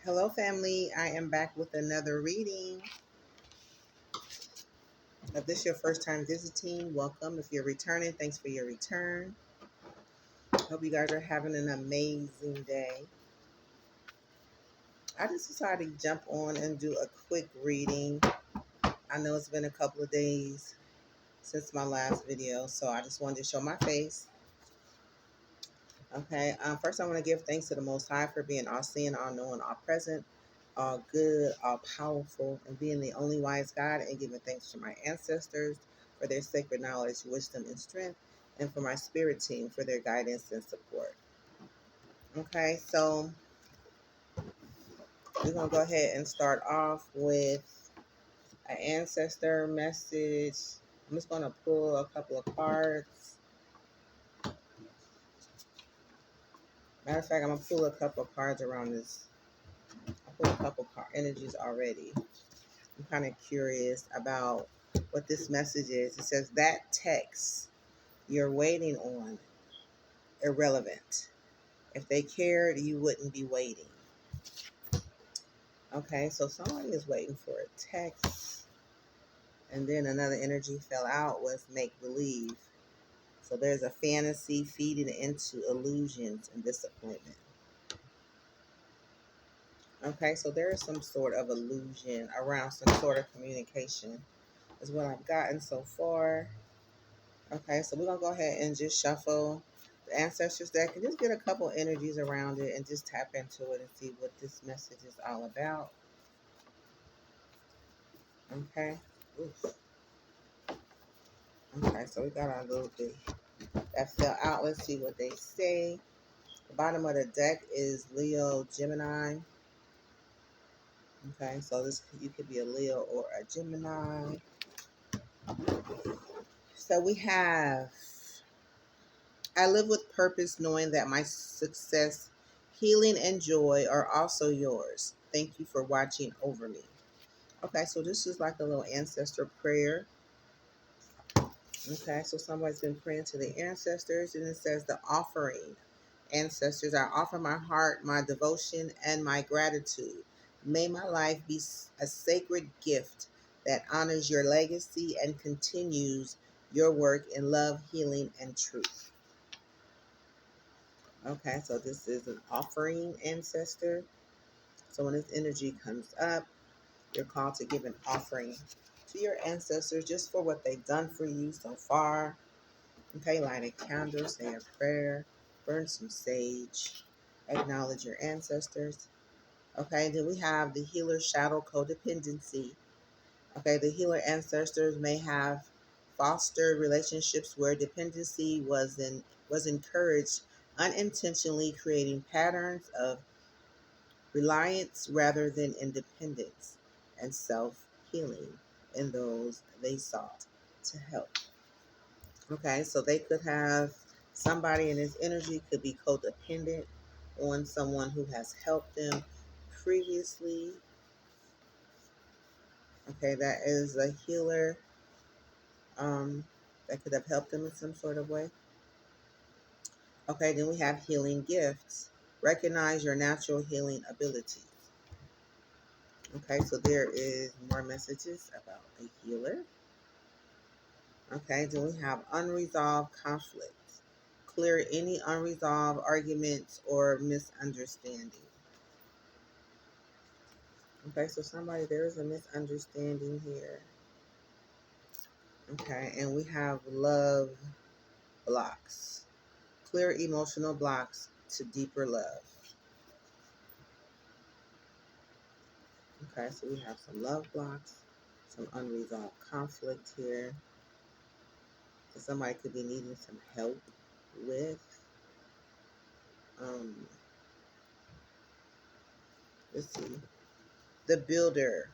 Hello, family. I am back with another reading. If this is your first time visiting, welcome. If you're returning, thanks for your return. Hope you guys are having an amazing day. I just decided to jump on and do a quick reading. I know it's been a couple of days since my last video, so I just wanted to show my face. Okay, first I want to give thanks to the Most High for being all seeing, all knowing, all present, all good, all powerful, and being the only wise God, and giving thanks to my ancestors for their sacred knowledge, wisdom, and strength, and for my spirit team for their guidance and support. Okay, so we're going to go ahead and start off with an ancestor message. I'm just going to pull a couple of cards. Matter of fact, I'm going to pull a couple of cards around this. I pulled a couple of energies already. I'm kind of curious about what this message is. It says that text you're waiting on irrelevant. If they cared, you wouldn't be waiting. Okay, so somebody is waiting for a text, and then another energy fell out was make believe. So there's a fantasy feeding into illusions and disappointment. Okay, so there is some sort of illusion around some sort of communication, is what I've gotten so far. Okay, so we're going to go ahead and just shuffle the ancestors deck and just get a couple energies around it and just tap into it and see what this message is all about. Okay. Oof. Okay, so we got our little bit that fell out. Let's see what they say. The bottom of the deck is Leo, Gemini. Okay, so this you could be a Leo or a Gemini. So we have I live with purpose knowing that my success, healing, and joy are also yours. Thank you for watching over me. Okay, so this is like a little ancestor prayer. Okay, so somebody's been praying to the ancestors, and it says the offering. Ancestors, I offer my heart, my devotion, and my gratitude. May my life be a sacred gift that honors your legacy and continues your work in love, healing, and truth. Okay, so this is an offering ancestor. So when this energy comes up, you're called to give an offering to your ancestors just for what they've done for you so far. Okay, light a candle, say a prayer, burn some sage, acknowledge your ancestors. Okay, then we have the healer shadow codependency. Okay, the healer ancestors may have fostered relationships where dependency was encouraged, unintentionally creating patterns of reliance rather than independence and self-healing in those they sought to help. Okay, so they could have somebody in this energy could be codependent on someone who has helped them previously. Okay, that is a healer that could have helped them in some sort of way. Okay, then we have healing gifts. Recognize your natural healing abilities. Okay, so there is more messages about a healer. Okay, then we have unresolved conflicts. Clear any unresolved arguments or misunderstanding. Okay, so there is a misunderstanding here. Okay, and we have love blocks. Clear emotional blocks to deeper love. Okay, so we have some love blocks, some unresolved conflict here. So somebody could be needing some help with. Um, let's see. The builder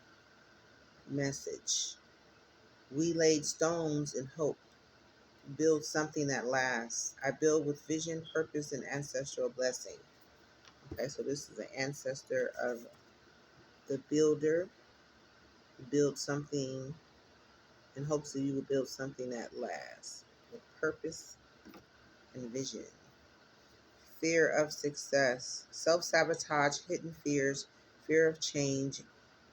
message. We laid stones in hope. Build something that lasts. I build with vision, purpose, and ancestral blessing. Okay, so this is an ancestor of the builder. Build something in hopes that you will build something that lasts with purpose and vision. Fear of success. Self-sabotage, hidden fears Fear of change.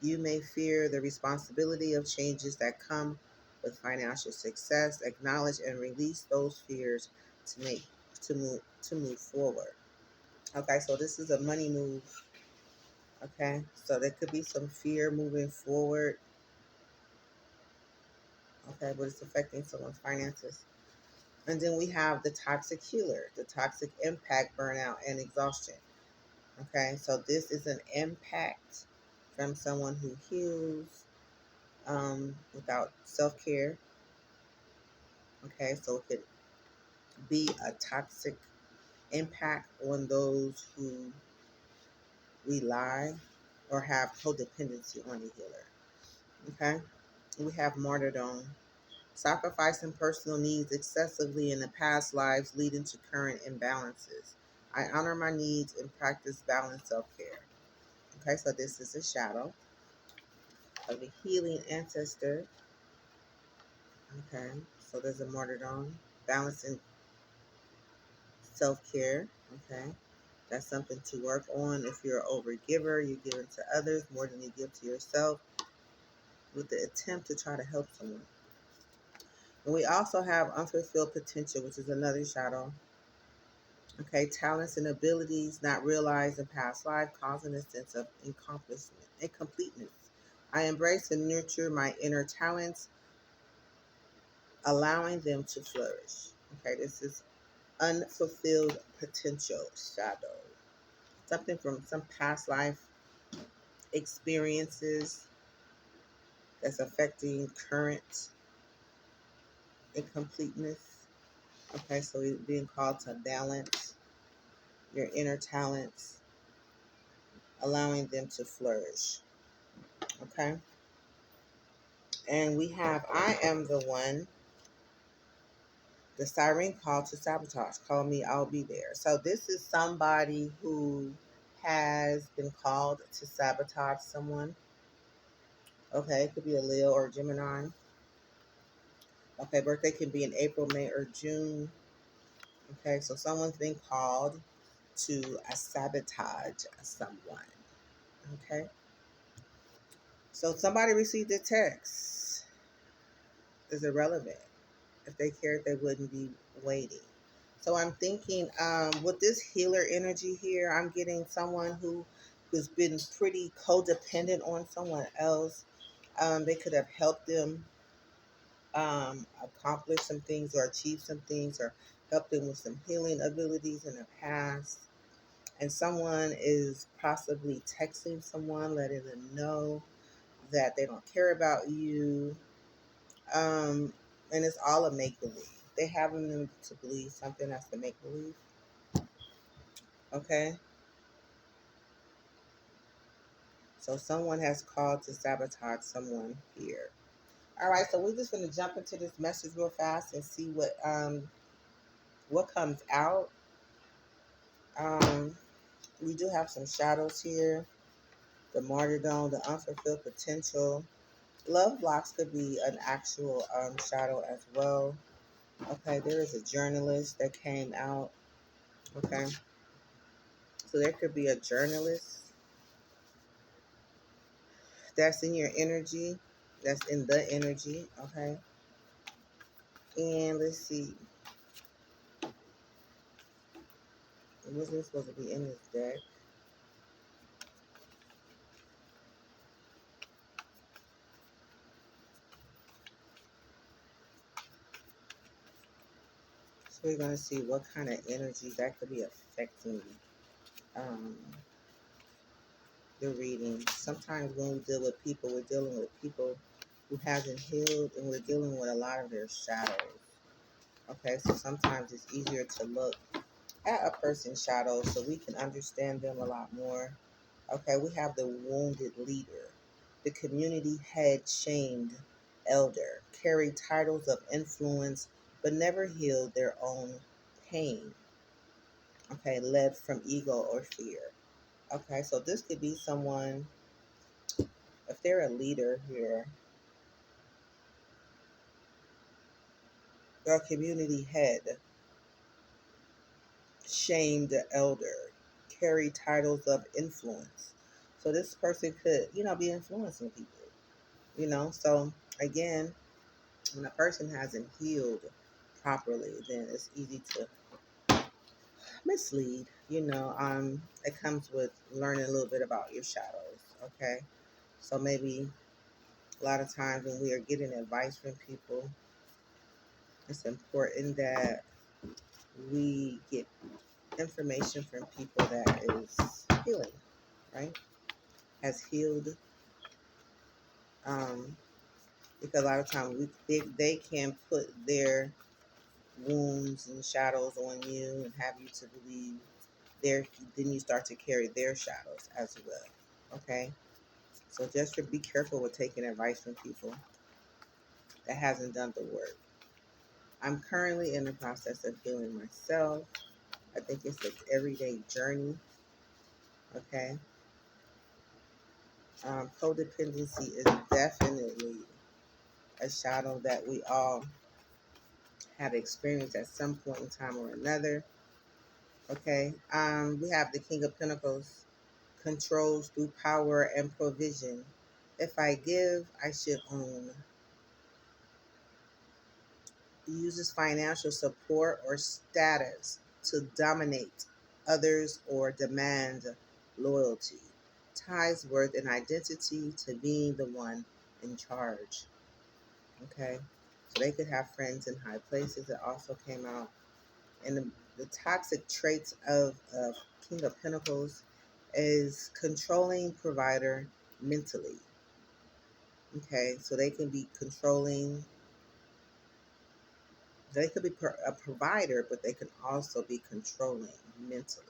You may fear the responsibility of changes that come with financial success. Acknowledge and release those fears to make to move forward. Okay, so this is a money move. Okay, so there could be some fear moving forward. Okay, but it's affecting someone's finances. And then we have the toxic healer, the toxic impact, burnout, and exhaustion. Okay, so this is an impact from someone who heals without self care. Okay, so it could be a toxic impact on those who rely or have codependency on the healer. Okay, we have martyrdom, sacrificing personal needs excessively in the past lives, leading to current imbalances. I honor my needs and practice balanced self care. Okay, so this is a shadow of the healing ancestor. Okay, so there's a martyrdom, balancing self care. Okay, that's something to work on. If you're an overgiver, you're giving to others more than you give to yourself with the attempt to try to help someone. And we also have unfulfilled potential, which is another shadow. Okay, talents and abilities not realized in past life, causing a sense of accomplishment, incompleteness. I embrace and nurture my inner talents, allowing them to flourish. Okay, this is unfulfilled potential shadow. Something from some past life experiences that's affecting current incompleteness. Okay, so you're being called to balance your inner talents, allowing them to flourish. Okay, and we have I am the one, the siren call to sabotage. Call me, I'll be there. So this is somebody who has been called to sabotage someone. Okay, it could be a Leo or Gemini. Okay, birthday can be in April, May, or June. Okay, so someone's been called to sabotage someone. Okay, so somebody received a text. Is irrelevant. If they cared, they wouldn't be waiting. So I'm thinking, with this healer energy here, I'm getting someone who's been pretty codependent on someone else. They could have helped them accomplish some things or achieve some things or help them with some healing abilities in the past. And someone is possibly texting someone, letting them know that they don't care about you. And it's all a make believe. They having them to believe something that's the make believe. Okay. So someone has called to sabotage someone here. All right, so we're just going to jump into this message real fast and see what comes out. Um, we do have some shadows here. The martyrdom, the unfulfilled potential. Love blocks could be an actual shadow as well. Okay, there is a journalist that came out. Okay, so there could be a journalist that's in your energy, that's in the energy. Okay, and let's see, wasn't supposed to be in this deck. So we're gonna see what kind of energy that could be affecting um, the reading. Sometimes when we deal with people, we're dealing with people who hasn't healed, and we're dealing with a lot of their shadows. Okay, so sometimes it's easier to look at a person's shadow so we can understand them a lot more. Okay, we have the wounded leader, the community head shamed elder, carried titles of influence but never healed their own pain. Okay, led from ego or fear. Okay, so this could be someone, if they're a leader here, they're a community head, shamed elder, carry titles of influence. So this person could, be influencing people, So again, when a person hasn't healed properly, then it's easy to mislead. It comes with learning a little bit about your shadows. Okay, so maybe a lot of times when we are getting advice from people, it's important that we get information from people that is healing, right? Has healed, um, because a lot of times they can put their wounds and shadows on you and have you to believe their then you start to carry their shadows as well. Okay, so just be careful with taking advice from people that hasn't done the work. I'm currently in the process of healing myself. I think it's an everyday journey. Okay, codependency is definitely a shadow that we all have experienced at some point in time or another. Okay, we have the King of Pentacles, controls through power and provision. If I give, I should own. He uses financial support or status to dominate others or demand loyalty. Ties worth and identity to being the one in charge. Okay, so they could have friends in high places. It also came out and the toxic traits of King of Pentacles is controlling provider mentally. Okay, so they can be controlling. They could be a provider, but they can also be controlling mentally.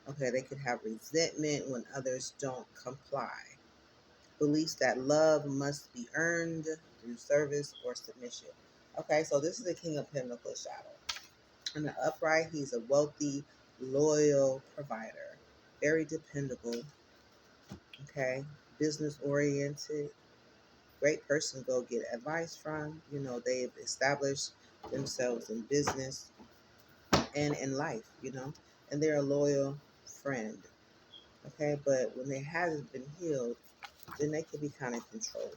Okay, they could have resentment when others don't comply. Beliefs that love must be earned through service or submission. Okay, so this is the King of Pentacles shadow. In the upright, he's a wealthy, loyal provider, very dependable, okay, business oriented, great person to go get advice from. They've established themselves in business and in life, and they're a loyal friend, okay, but when they hasn't been healed, then they can be kind of controlling,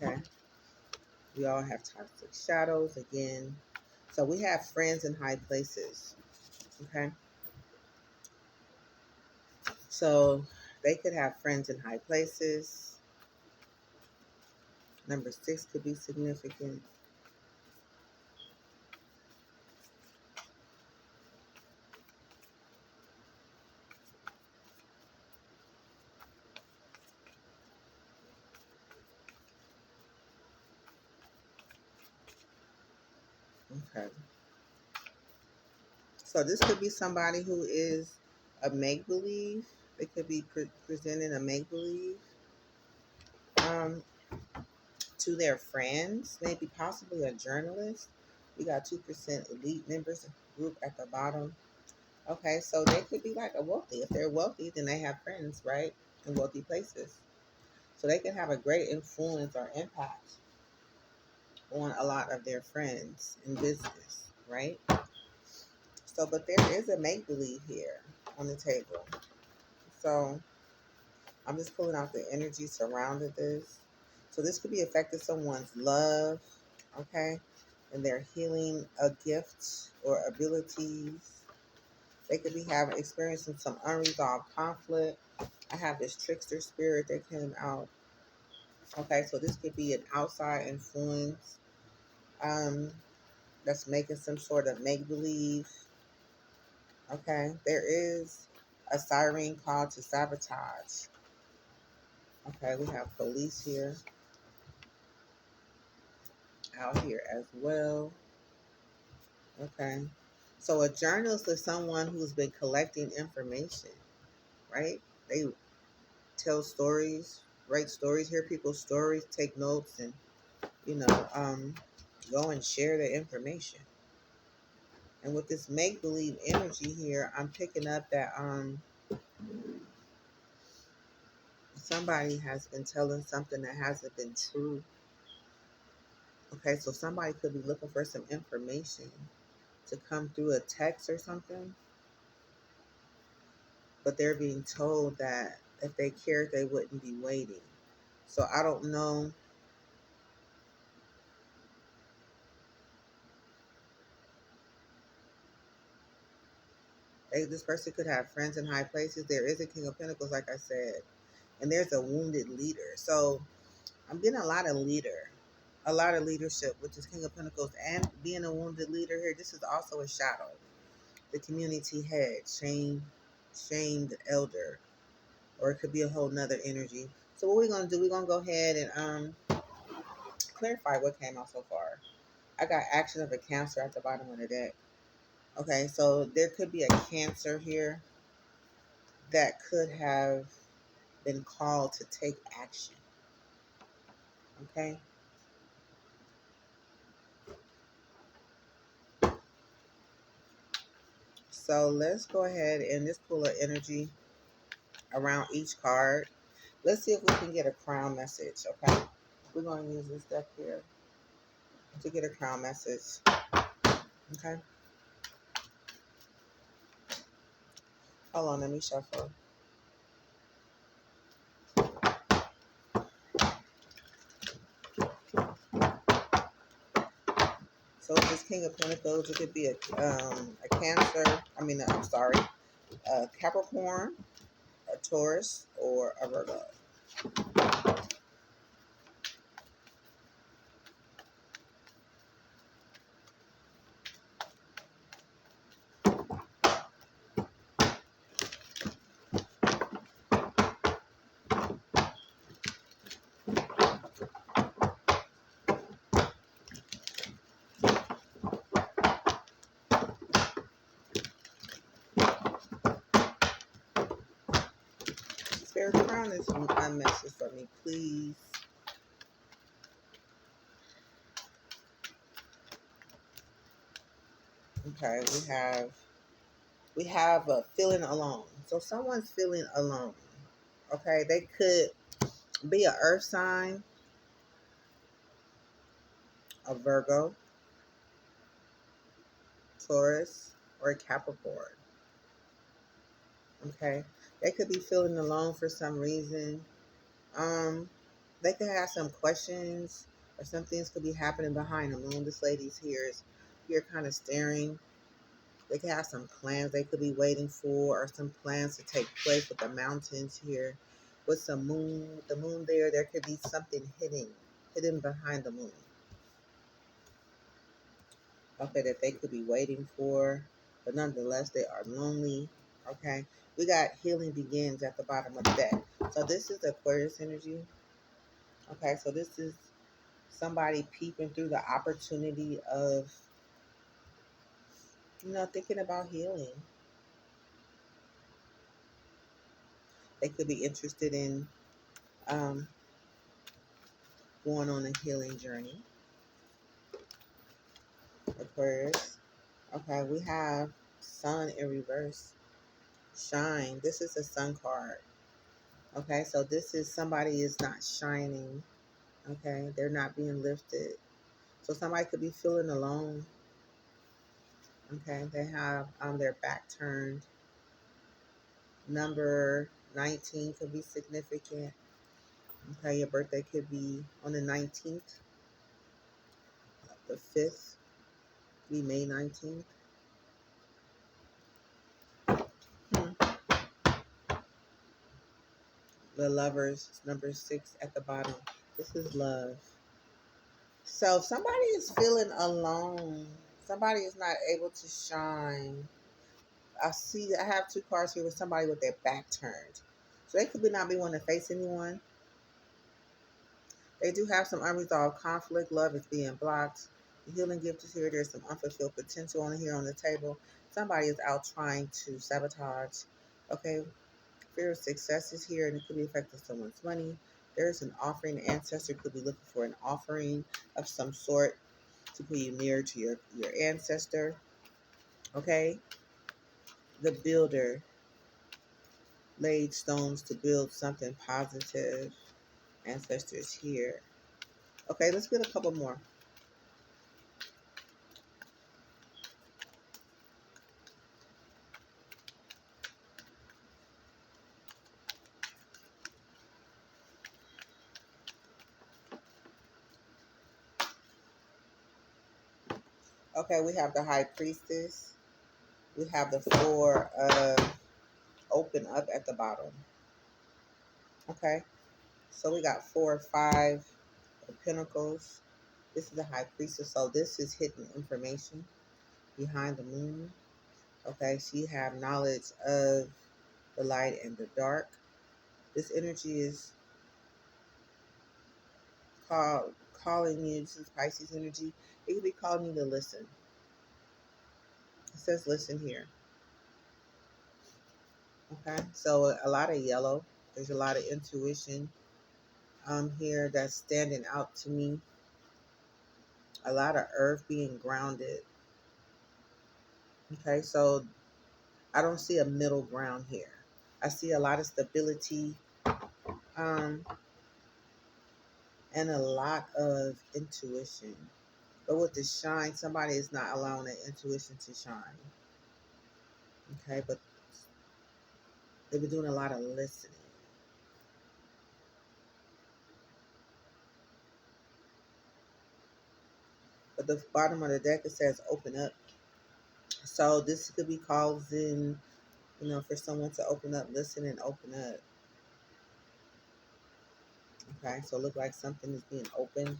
okay. We all have toxic shadows again. So we have friends in high places, okay. So they could have friends in high places. Number 6 could be significant. Okay. So this could be somebody who is a make believe. They could be presenting a make believe um, to their friends, maybe possibly a journalist. We got 2% elite members group at the bottom. Okay, so they could be like a wealthy. If they're wealthy, then they have friends, right? In wealthy places. So they can have a great influence or impact on a lot of their friends in business, right? So, but there is a make believe here on the table. So, I'm just pulling out the energy surrounding this. So, this could be affecting someone's love, okay? And they're healing a gift or abilities. They could be having experiencing some unresolved conflict. I have this trickster spirit that came out. Okay, so this could be an outside influence um, that's making some sort of make believe. Okay, there is a siren call to sabotage. Okay, we have police here, out here as well. Okay, so a journalist is someone who's been collecting information, right? They tell stories, write stories, hear people's stories, take notes, and you know, um, go and share the information. And with this make believe energy here, I'm picking up that somebody has been telling something that hasn't been true. Okay, so somebody could be looking for some information to come through a text or something, but they're being told that If they cared, they wouldn't be waiting. So I don't know. This person could have friends in high places. There is a King of Pentacles, like I said, and there's a wounded leader. So I'm getting a lot of leadership, which is King of Pentacles, and being a wounded leader here. This is also a shadow. The community head, shamed elder, or it could be a whole nother energy. So what we're gonna do? We're gonna go ahead and clarify what came out so far. I got action of a Cancer at the bottom of the deck. Okay, so there could be a Cancer here that could have been called to take action. Okay. So let's go ahead and just pull an energy around each card. Let's see if we can get a crown message. Okay. We're going to use this deck here to get a crown message. Okay. Hold on. Let me shuffle. So this King of Pentacles, it could be a Cancer. I'm sorry, a Capricorn, a Taurus, or a Virgo. Spirit Crown is a message for me, please. Okay, we have a feeling alone. So someone's feeling alone. Okay, they could be an earth sign, a Virgo, Taurus, or a Capricorn. Okay, they could be feeling alone for some reason. Um, they could have some questions, or some things could be happening behind the moon. This lady's here kind of staring. They could have some plans they could be waiting for, or some plans to take place with the mountains here. With the moon there could be something hidden behind the moon. Okay, that they could be waiting for, but nonetheless, they are lonely. Okay, we got healing begins at the bottom of the deck. So this is Aquarius energy. Okay, so this is somebody peeping through the opportunity of, thinking about healing. They could be interested in um, going on a healing journey. Aquarius. Okay, we have Sun in reverse. Shine. This is a Sun card. Okay, so this is somebody is not shining. Okay, they're not being lifted. So somebody could be feeling alone. Okay, they have their back turned. Number 19 could be significant. Okay, your birthday could be on the 19th. The 5th be May 19th. The Lovers, number 6 at the bottom. This is love. So if somebody is feeling alone, somebody is not able to shine. I have two cards here with somebody with their back turned. So they could not be wanting to face anyone. They do have some unresolved conflict. Love is being blocked. The healing gift is here. There's some unfulfilled potential on here on the table. Somebody is out trying to sabotage. Okay, fear of success is here, and it could be affecting someone's money. There's an offering. The ancestor could be looking for an offering of some sort to put you near to your ancestor. Okay, the builder laid stones to build something positive. Ancestors here. Okay, let's get a couple more. Okay, we have the High Priestess. We have the Four of Open Up at the bottom. Okay, so we got 4 or 5 of Pentacles. This is the High Priestess, so this is hidden information behind the moon. Okay, she have knowledge of the light and the dark. This energy is calling you. This is Pisces energy. It could be calling you to listen. It says listen here. Okay, so a lot of yellow. There's a lot of intuition here that's standing out to me. A lot of earth being grounded. Okay, so I don't see a middle ground here. I see a lot of stability um, and a lot of intuition. But with the shine, somebody is not allowing that intuition to shine. Okay, but they've been doing a lot of listening. But the bottom of the deck, it says open up. So this could be causing, for someone to open up, listen and open up. Okay, so it look like something is being opened.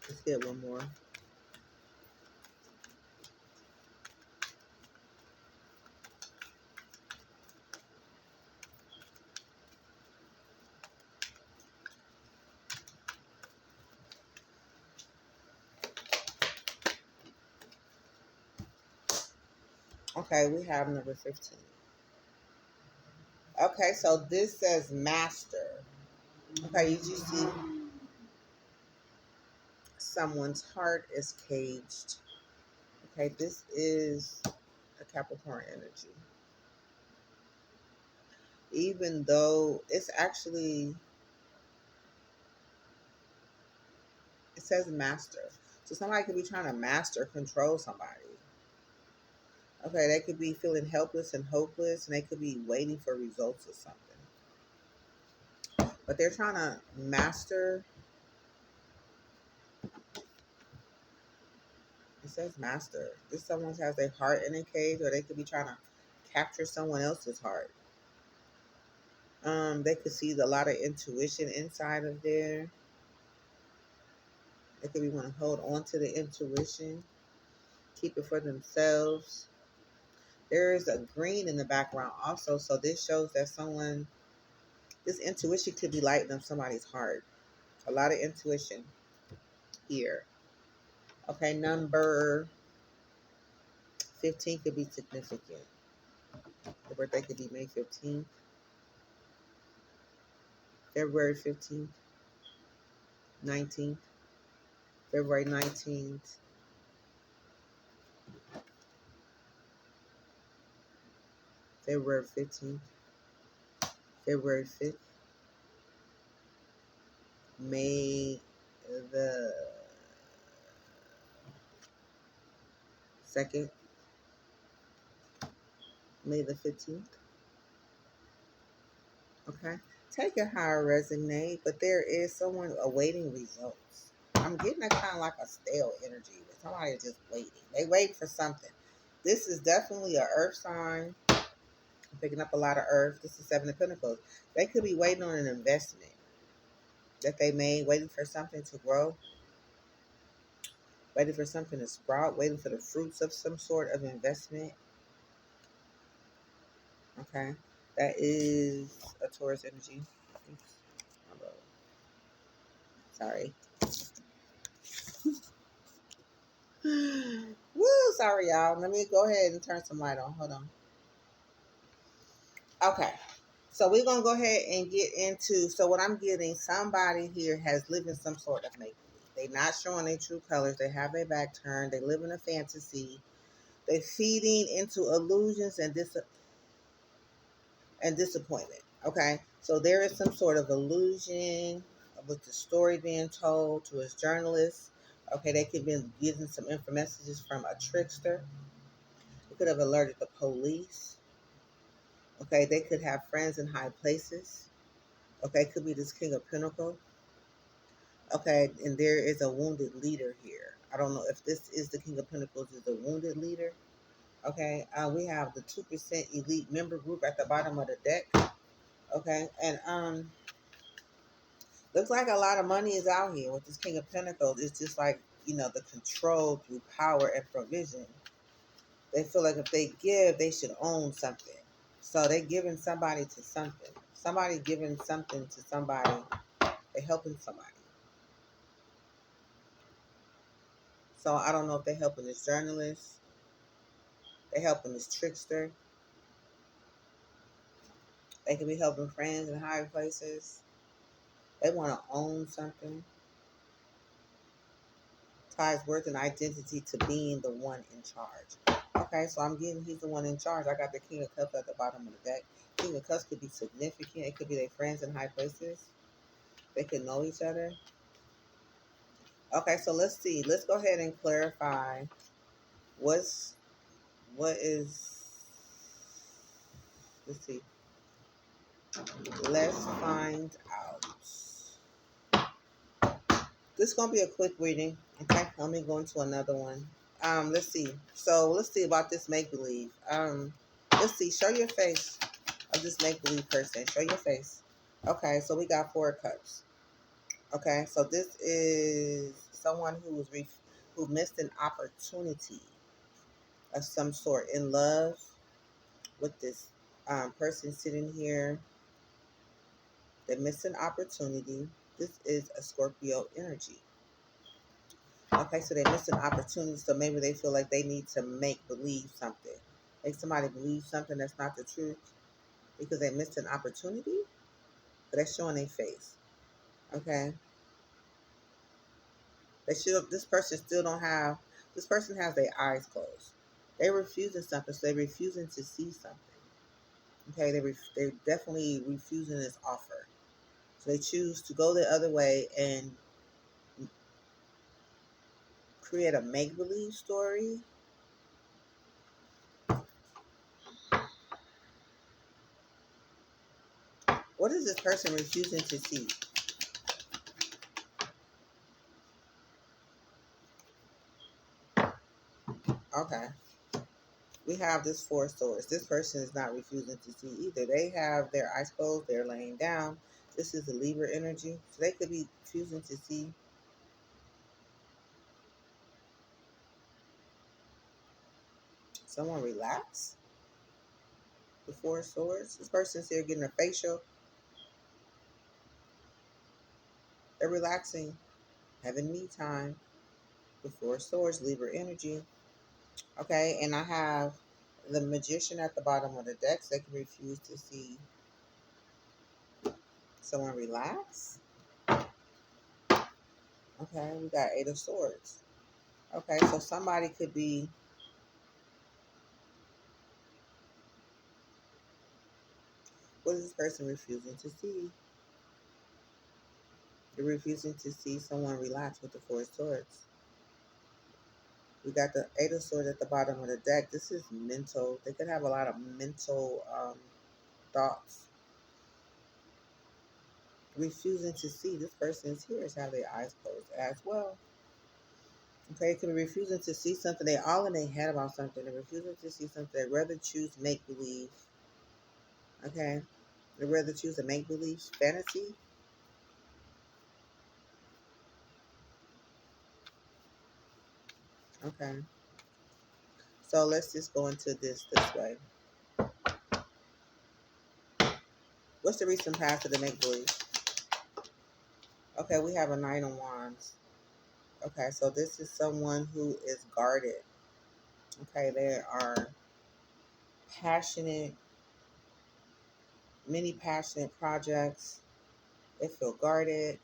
Let's get one more. Okay, we have number 15. Okay, so this says master. Okay, you just see someone's heart is caged. Okay, this is a Capricorn energy. Even though it's actually, it says master. So somebody could be trying to master control somebody. Okay, they could be feeling helpless and hopeless, and they could be waiting for results or something. But they're trying to master. It says master. This someone has their heart in a cage, or they could be trying to capture someone else's heart. They could see a lot of intuition inside of there. They could be want to hold on to the intuition, keep it for themselves. There is a green in the background also, so this shows that this intuition could be lighting up somebody's heart. A lot of intuition here. Okay, number 15 could be significant. The birthday could be May 15th, February 15th, 19th, February 19th, February 15th, February 5th, May the 2nd, May the 15th. Okay. Take it how it resonate, but there is someone awaiting results. I'm getting a kind of like a stale energy with somebody just waiting. They wait for something. This is definitely a earth sign. I'm picking up a lot of earth. This is 7 of Pentacles. They could be waiting on an investment that they made, waiting for something to grow, waiting for something to sprout, waiting for the fruits of some sort of investment. Okay. That is a Taurus energy. Sorry. Woo, sorry, y'all. Let me go ahead and turn some light on. Hold on. Okay. So we're going to go ahead and get into, so what I'm getting, somebody here has lived in some sort of make-believe. They're not showing their true colors. They have their back turned. They live in a fantasy. They're feeding into illusions and disappointment. Okay. So there is some sort of illusion with the story being told to his journalists. Okay. They could have been getting some messages from a trickster. They could have alerted the police. Okay, they could have friends in high places. Okay, could be this King of Pentacles. Okay, and there is a wounded leader here. I don't know if this is the King of Pentacles is a wounded leader. Okay, we have the 2% elite member group at the bottom of the deck. Okay, and looks like a lot of money is out here with this King of Pentacles. It's just like, the control through power and provision. They feel like if they give, they should own something. So they're giving somebody to something. Somebody giving something to somebody. They're helping somebody. So I don't know if they're helping this journalist. They're helping this trickster. They could be helping friends in high places. They want to own something. Ties worth and identity to being the one in charge. Okay, so I'm getting he's the one in charge. I got the King of Cups at the bottom of the deck. King of Cups could be significant. It could be their friends in high places. They could know each other. Okay, so let's see. Let's go ahead and clarify what's what is. Let's see. Let's find out. This is gonna be a quick reading. Okay, let me go into another one. Let's see. So let's see about this make believe. Let's see. Show your face of this make believe person. Show your face. Okay, so we got 4 cups. Okay, so this is someone who missed an opportunity of some sort in love with this person sitting here. They missed an opportunity. This is a Scorpio energy. Okay, so they missed an opportunity, so maybe they feel like they need to make believe something. Make somebody believe something that's not the truth because they missed an opportunity, but that's showing their face. Okay, this person still don't have. This person has their eyes closed. They're refusing something, so they're refusing to see something. Okay, they're definitely refusing this offer. So they choose to go the other way and create a make believe story. What is this person refusing to see? Okay. We have this 4 swords. This person is not refusing to see either. They have their eyes closed, they're laying down. This is the Libra energy. So they could be refusing to see someone relax. The 4 swords. This person's here getting a facial. They're relaxing, having me time. The 4 swords, Libra energy. Okay, and I have the magician at the bottom of the deck. So they can refuse to see someone relax. Okay, we got 8 of swords. Okay, so somebody could be. What is this person refusing to see? They're refusing to see someone relax with the 4 swords. We got the 8 of swords at the bottom of the deck. This is mental. They could have a lot of mental thoughts. Refusing to see. This person is here is have their eyes closed as well. Okay, it could be refusing to see something. They're all in their head about something. They're refusing to see something. They'd rather choose make believe. Okay. They'd rather choose a make believe fantasy. Okay. So let's just go into this way. What's the recent past of the make believe? Okay, we have a 9 of wands. Okay, so this is someone who is guarded. Okay, they are passionate, many passionate projects. They feel guarded.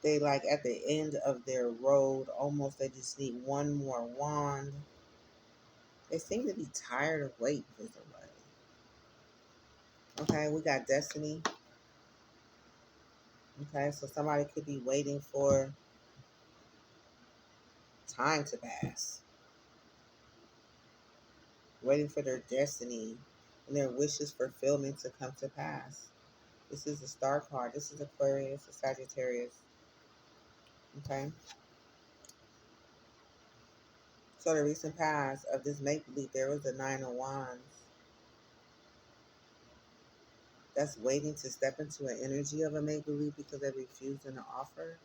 They like at the end of their road, almost they just need one more wand. They seem to be tired of waiting for somebody. Okay, we got destiny. Okay, so somebody could be waiting for time to pass, waiting for their destiny and their wishes fulfillment to come to pass. This is the Star card. This is Aquarius, a Sagittarius. Okay. So the recent past of this make believe, there was a Nine of Wands that's waiting to step into an energy of a make believe because they refused an offer.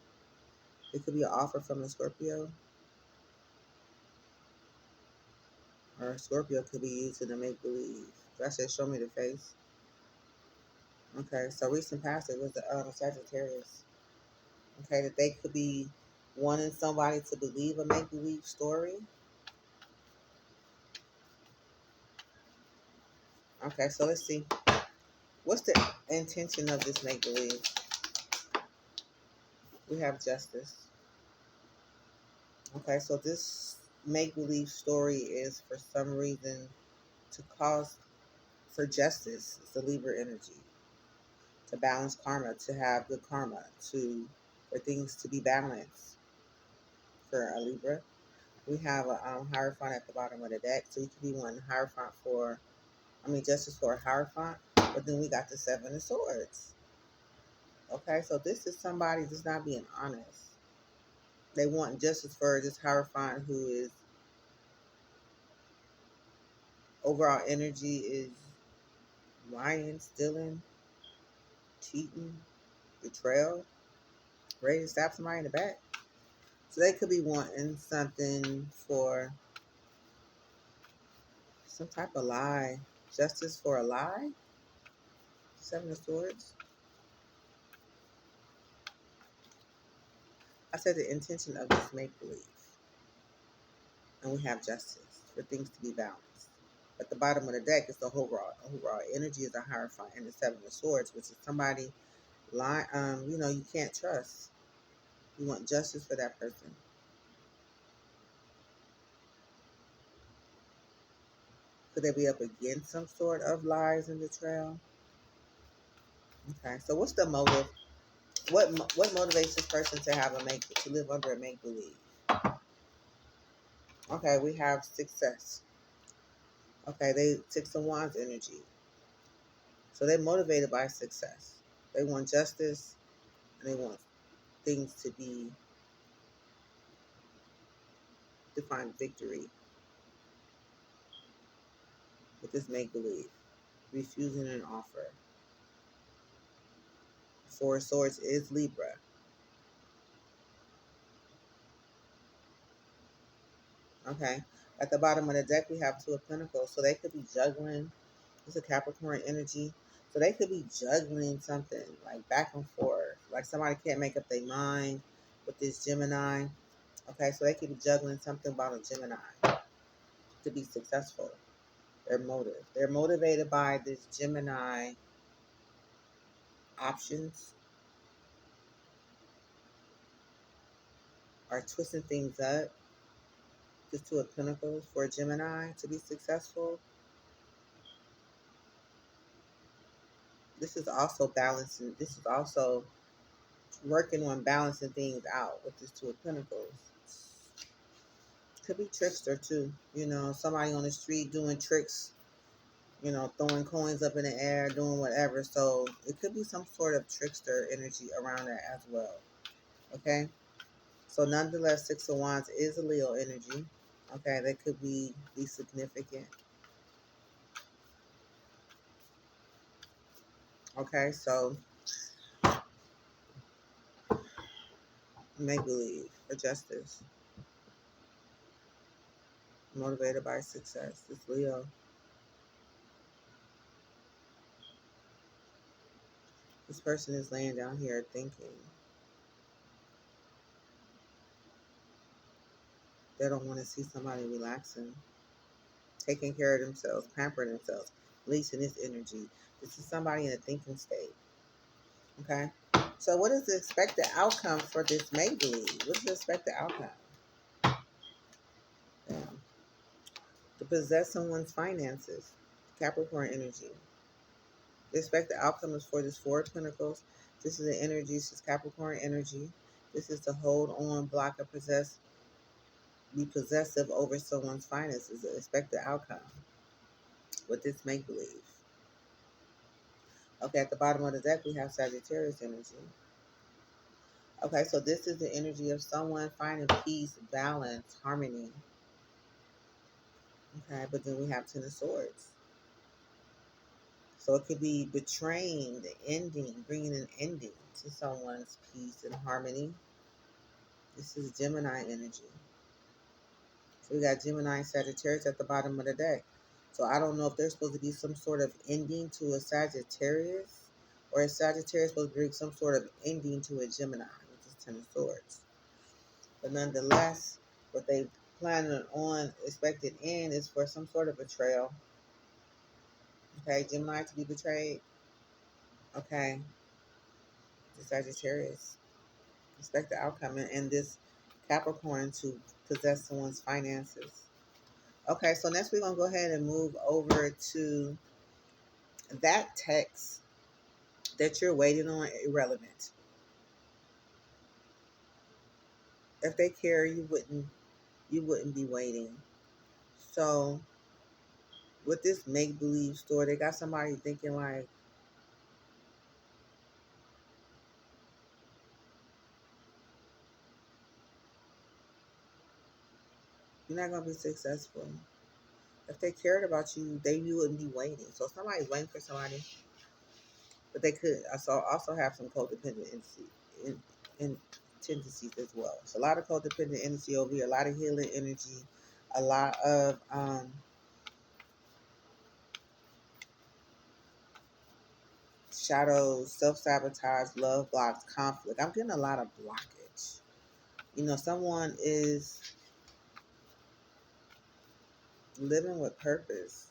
It could be an offer from a Scorpio, or a Scorpio could be using a make believe. That said, show me the face. Okay, so recent past it was the Sagittarius. Okay, that they could be wanting somebody to believe a make believe story. Okay, so let's see. What's the intention of this make believe? We have justice. Okay, so this make believe story is for some reason to cause for justice. It's the Libra energy. To balance karma, to have good karma, to for things to be balanced for a Libra. We have a Hierophant at the bottom of the deck, so you could be wanting Hierophant for, justice for a Hierophant, but then we got the Seven of Swords. Okay, so this is somebody that's not being honest. They want justice for this Hierophant who is overall energy is lying, stealing, cheating, betrayal, ready to stab somebody in the back. So they could be wanting something for some type of lie. Justice for a lie? Seven of Swords. I said the intention of this make believe. And we have justice for things to be balanced. At the bottom of the deck is the overall energy is a Hierophant and the Seven of Swords, which is somebody lie you can't trust. You want justice for that person. Could they be up against some sort of lies and betrayal? Okay, so what's the motive? What motivates this person to have a make to live under a make believe? Okay, we have success. Okay, they Six of Wands energy. So they're motivated by success. They want justice and they want things to be defined victory with this make believe. Refusing an offer. Four of Swords is Libra. Okay. At the bottom of the deck, we have Two of Pentacles. So they could be juggling. It's a Capricorn energy. So they could be juggling something like back and forth. Like somebody can't make up their mind with this Gemini. Okay, so they could be juggling something about a Gemini to be successful. Their motive. They're motivated by this Gemini options are twisting things up. This Two of Pentacles for a Gemini to be successful. This is also balancing. This is also working on balancing things out with this Two of Pentacles. Could be trickster too. Somebody on the street doing tricks, throwing coins up in the air, doing whatever. So it could be some sort of trickster energy around that as well. Okay. So nonetheless, Six of Wands is a Leo energy. Okay, that could be significant. Okay, so make believe for justice, motivated by success. It's Leo. This person is laying down here thinking they don't want to see somebody relaxing, taking care of themselves, pampering themselves, releasing this energy. This is somebody in a thinking state. Okay. So what is the expected outcome for this make believe? What's the expected outcome? Yeah. To possess someone's finances. Capricorn energy. The expected outcome is for this Four of Pentacles. This is the energy. This is Capricorn energy. This is to hold on, block, or be possessive over someone's finances. The expected outcome with this make believe. Okay, at the bottom of the deck, we have Sagittarius energy. Okay, so this is the energy of someone finding peace, balance, harmony. Okay, but then we have Ten of Swords. So it could be betraying, the ending, bringing an ending to someone's peace and harmony. This is Gemini energy. So we got Gemini and Sagittarius at the bottom of the deck. So I don't know if there's supposed to be some sort of ending to a Sagittarius, or is Sagittarius supposed to bring some sort of ending to a Gemini, which is Ten of Swords. But nonetheless, what they planning on expected end is for some sort of betrayal. Okay, Gemini to be betrayed. Okay, the Sagittarius. Expect the outcome, and this Capricorn to possess someone's finances. Okay, so next we're going to go ahead and move over to that text that you're waiting on, irrelevant. If they care, you wouldn't be waiting. So with this make believe story, they got somebody thinking like, you're not gonna be successful. If they cared about you, you wouldn't be waiting. So somebody's waiting for somebody, but they could also have some codependency in tendencies as well. So a lot of codependent energy over here, a lot of healing energy, a lot of shadows, self sabotage, love blocks, conflict. I'm getting a lot of blockage. Someone is living with purpose,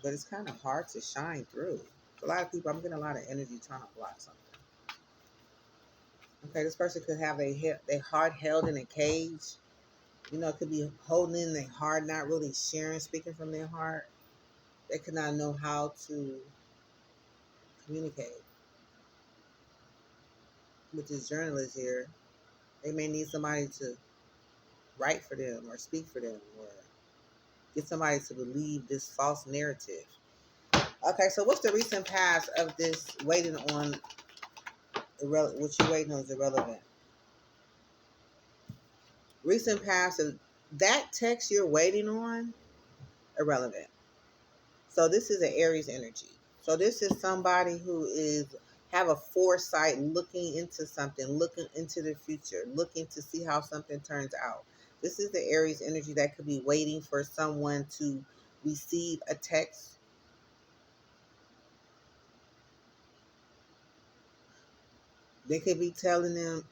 but it's kind of hard to shine through. A lot of people, I'm getting a lot of energy trying to block something. Okay, this person could have their heart held in a cage. It could be holding in their heart, not really sharing, speaking from their heart. They could not know how to communicate with this journalist here. They may need somebody to write for them or speak for them or get somebody to believe this false narrative. Okay, so what's the recent past of this waiting on what you waiting on is irrelevant. Recent past of that text you're waiting on, irrelevant. So this is an Aries energy. So this is somebody who is have a foresight, looking into something, looking into the future, looking to see how something turns out. This is the Aries energy that could be waiting for someone to receive a text. They could be telling them,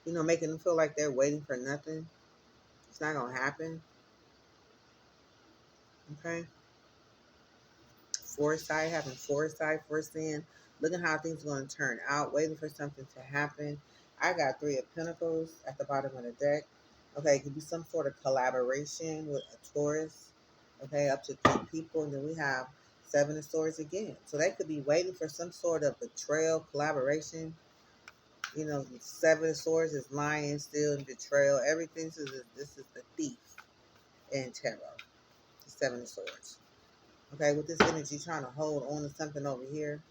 making them feel like they're waiting for nothing. It's not going to happen. Okay? Foresight, having foresight, foreseeing, looking how things are going to turn out, waiting for something to happen. I got Three of Pentacles at the bottom of the deck. Okay, it could be some sort of collaboration with a Taurus. Okay, up to 3 people. And then we have Seven of Swords again. So they could be waiting for some sort of betrayal, collaboration. Seven of Swords is lying, stealing, betrayal. Everything. This is the thief in tarot. The Seven of Swords. Okay, with this energy trying to hold on to something over here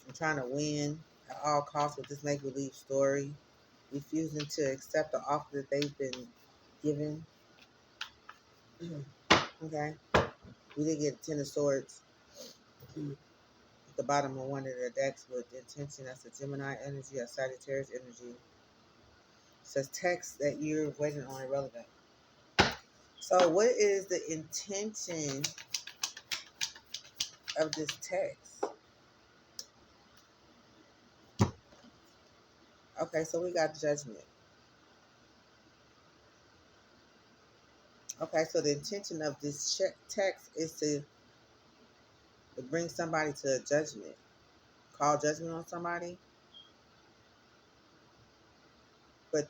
and trying to win at all costs with this make believe story, refusing to accept the offer that they've been given. Okay, we did get Ten of Swords at the bottom of one of the decks with intention. That's a Gemini energy, a Sagittarius energy. It says text that you're waiting on irrelevant. So, what is the intention of this text? Okay, so we got judgment. Okay, so the intention of this text is to bring somebody to a judgment, call judgment on somebody. But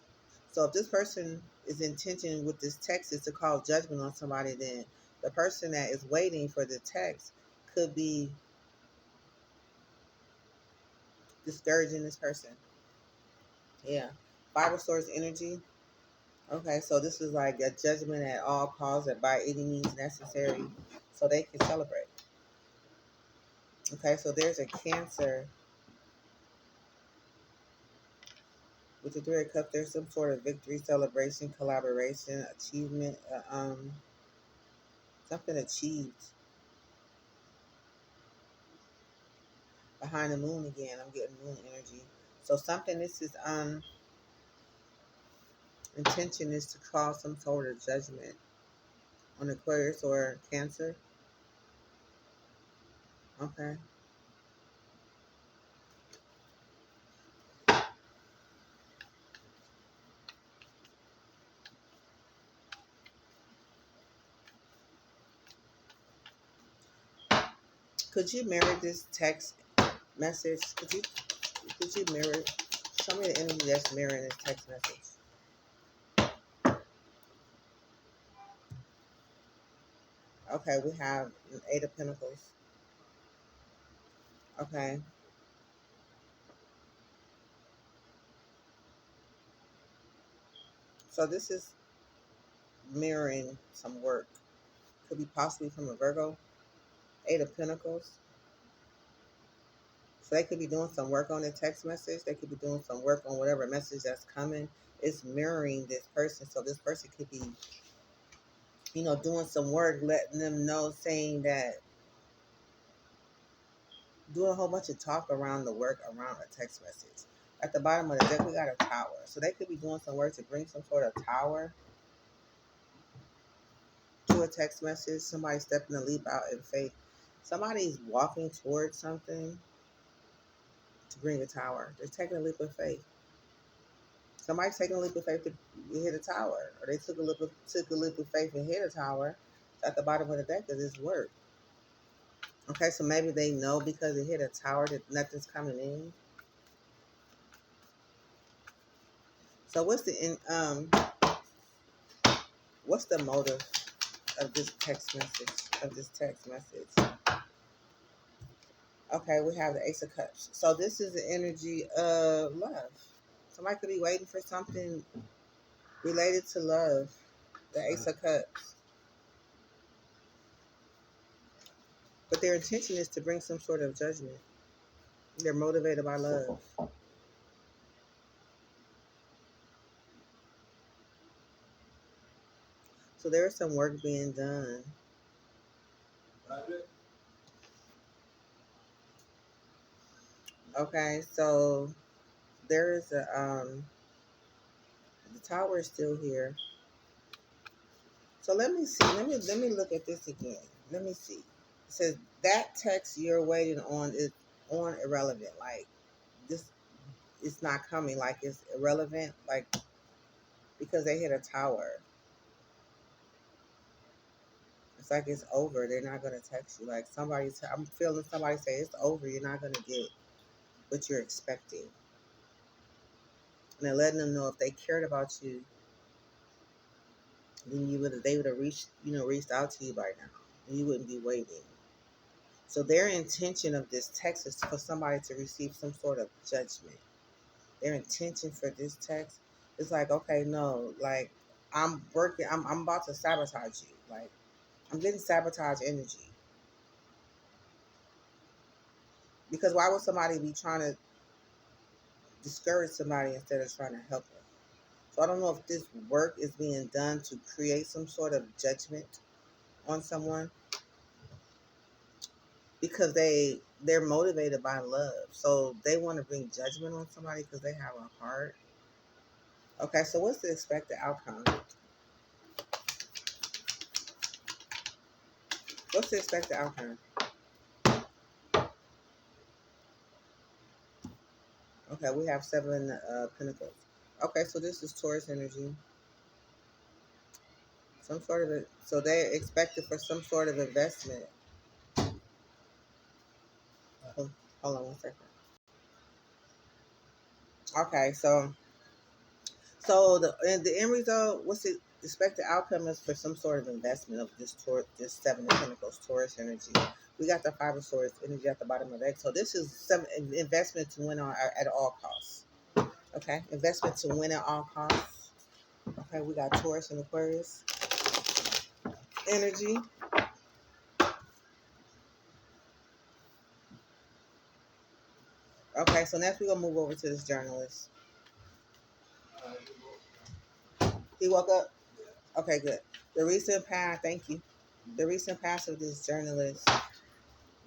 so if this person is intention with this text is to call judgment on somebody, then the person that is waiting for the text could be discouraging this person. Yeah. Five of Swords energy. Okay, so this is like a judgment at all costs and by any means necessary so they can celebrate. Okay, so there's a Cancer with the Three of Cups. There's some sort of victory, celebration, collaboration, achievement, something achieved. Behind the moon again, I'm getting moon energy. So something, this is intention is to cause some sort of judgment on Aquarius or Cancer. Okay. Could you mirror this text message? Could you mirror? Show me the energy that's mirroring this text message. Okay, we have an Eight of Pentacles. Okay. So this is mirroring some work. Could be possibly from a Virgo. Eight of Pentacles. So they could be doing some work on the text message. They could be doing some work on whatever message that's coming. It's mirroring this person. So this person could be, doing some work, letting them know, saying that, doing a whole bunch of talk around the work around a text message. At the bottom of the deck, we got a tower. So they could be doing some work to bring some sort of tower to a text message. Somebody stepping a leap out in faith. Somebody's walking towards something to bring a tower. They're taking a leap of faith. Somebody's taking a leap of faith to hit a tower, or they took a leap of faith and hit a tower. At the bottom of the deck is this work. Okay, so maybe they know because they hit a tower that nothing's coming in. So what's the motive of this text message? Okay, we have the Ace of Cups. So this is the energy of love. Somebody could be waiting for something related to love. The Ace of Cups. But their intention is to bring some sort of judgment. They're motivated by love. So there is some work being done. Okay, so there is the tower is still here. So let me see. Let me look at this again. Let me see. It says that text you're waiting on is on irrelevant. Like this, it's not coming. Like it's irrelevant. Like because they hit a tower. It's like it's over. They're not gonna text you. Like I'm feeling somebody say it's over. You're not gonna get what you're expecting. And they're letting them know if they cared about you, then they would have reached out to you by now. And you wouldn't be waiting. So their intention of this text is for somebody to receive some sort of judgment. Their intention for this text is like, okay, no, like I'm about to sabotage you. Like I'm getting sabotage energy. Because why would somebody be trying to discourage somebody instead of trying to help them? So I don't know if this work is being done to create some sort of judgment on someone because they're motivated by love. So they want to bring judgment on somebody because they have a heart. Okay, so what's the expected outcome? What's the expected outcome? Okay, we have Seven Pentacles. Okay, so this is Taurus energy. So they're expected for some sort of investment. Hold on one second. Okay, so the end result, what's the expected outcome is for some sort of investment of this Seven of Pentacles, Taurus energy. We got the Five of Swords energy at the bottom of the deck. So this is some investment to win on at all costs. Okay, investment to win at all costs. Okay, we got Taurus and Aquarius energy. Okay, so next we're gonna move over to this journalist. He woke up. Okay, good. The recent past. Thank you. The recent past of this journalist.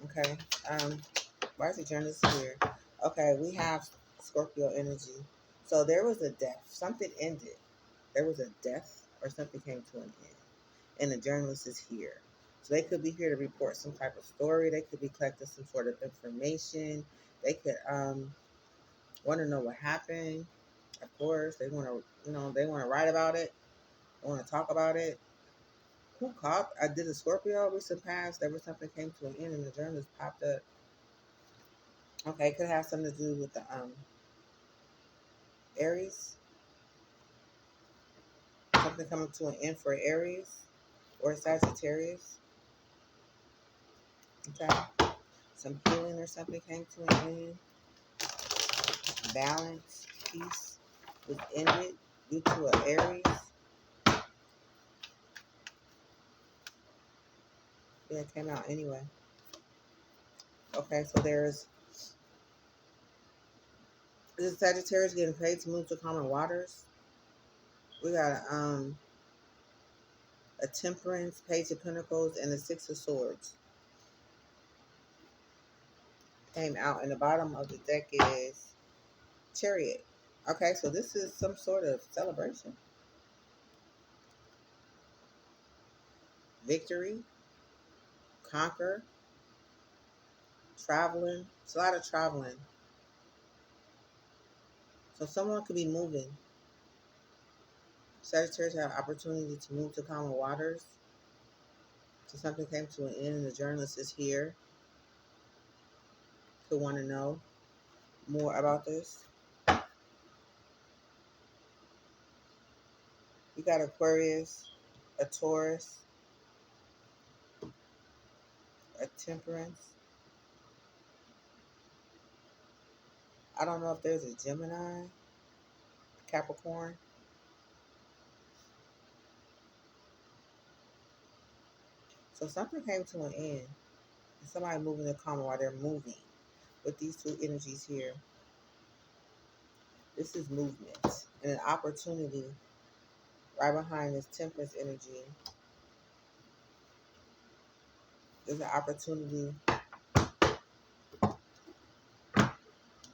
Okay. Um, why is the journalist here? Okay, we have Scorpio energy. So there was a death. Something ended. There was a death or something came to an end. And the journalist is here. So they could be here to report some type of story. They could be collecting some sort of information. They could want to know what happened. Of course, they want to, they want to write about it. They want to talk about it. Who caught? I did a Scorpio recent past. There was something came to an end, and the journalist popped up. Okay, it could have something to do with the Aries. Something coming to an end for Aries or Sagittarius. Okay, some healing or something came to an end. Balance, peace was ended due to an Aries. Yeah, it came out anyway. Okay, so there's this Sagittarius getting paid to move to common waters. We got a Temperance, Page of Pentacles, and the Six of Swords came out, and the bottom of the deck is Chariot. Okay, so this is some sort of celebration, victory, conquer, traveling. It's a lot of traveling. So someone could be moving. Sagittarius have opportunity to move to common waters. So something came to an end, and the journalist is here to want to know more about this. You got Aquarius, a Taurus, a Temperance. I don't know if there's a Gemini, Capricorn. So something came to an end. And somebody moving the common while they're moving. With these two energies here, this is movement and an opportunity right behind this Temperance energy. There's an opportunity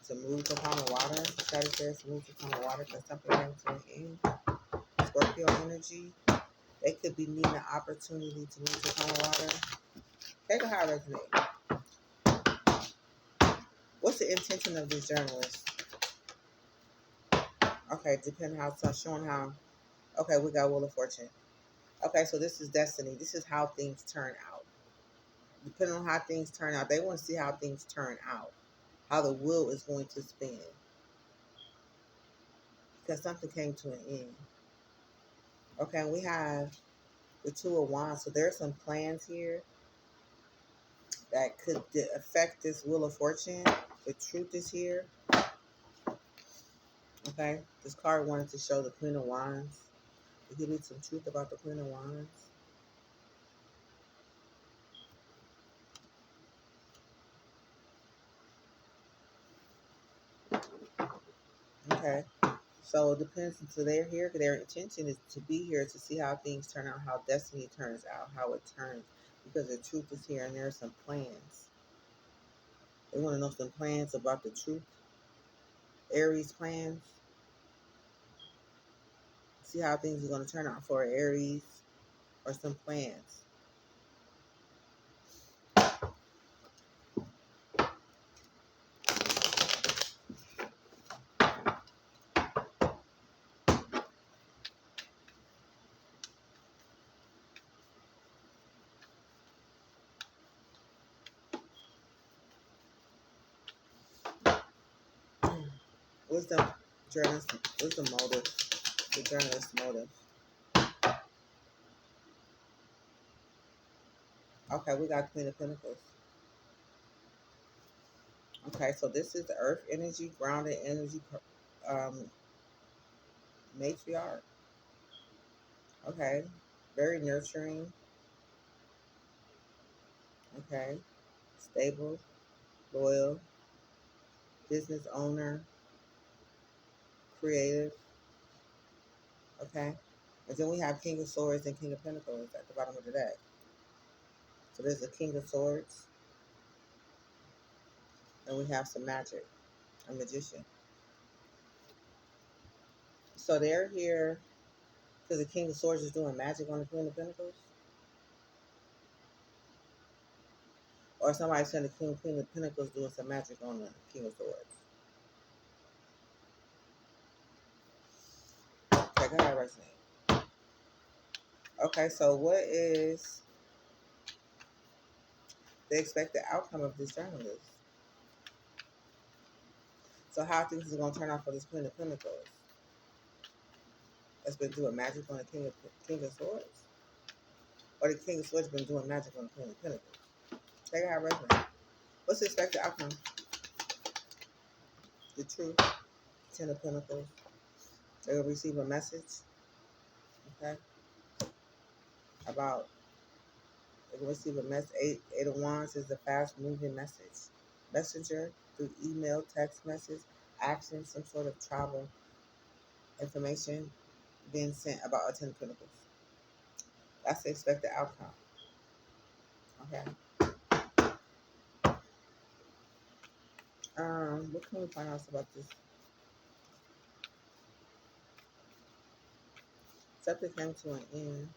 to move to common water. Sagittarius move to common water because something came to an end. Scorpio energy. They could be needing an opportunity to move to common water. Take a high resonate. What's the intention of this journalist? Okay, depending how it's showing how. Okay, we got Wheel of Fortune. Okay, so this is destiny. This is how things turn out. Depending on how things turn out, they want to see how things turn out, how the wheel is going to spin, because something came to an end. Okay, and we have the Two of Wands. So there's some plans here that could affect this Wheel of Fortune. The Truth is here. Okay, this card wanted to show the Queen of Wands. To give me some truth about the Queen of Wands. Okay, so it depends. So they're here. Their intention is to be here to see how things turn out, how destiny turns out, how it turns. Because the truth is here, and there are some plans. They want to know some plans about the truth. Aries plans. See how things are going to turn out for Aries, or some plans. Wisdom, journalist, wisdom motive. The journalist motive. Okay, we got Queen of Pentacles. Okay, so this is the earth energy, grounded energy, um, matriarch. Okay, very nurturing. Okay, stable, loyal, business owner, creative. Okay, and then we have King of Swords and King of Pentacles at the bottom of the deck. So there's a King of Swords, and we have some magic, a magician. So they're here because the King of Swords is doing magic on the Queen of Pentacles, or somebody saying the Queen of Pentacles doing some magic on the King of Swords. Okay, go ahead, resonate. Okay, so what is the expected outcome of this journalist? So how things are going to turn out for this Queen of Pentacles that's been doing magic on the King of Swords, or the King of Swords been doing magic on the Queen of Pentacles? Check out resonate. What's the expected outcome? The truth. Ten of Pentacles. They will receive a message. Okay. About they will receive a message. Eight of Wands is a fast moving message. Messenger through email, text message, action, some sort of travel information being sent about a Ten of Pentacles. That's the expected outcome. Okay. What can we find out about this? Something came to an end.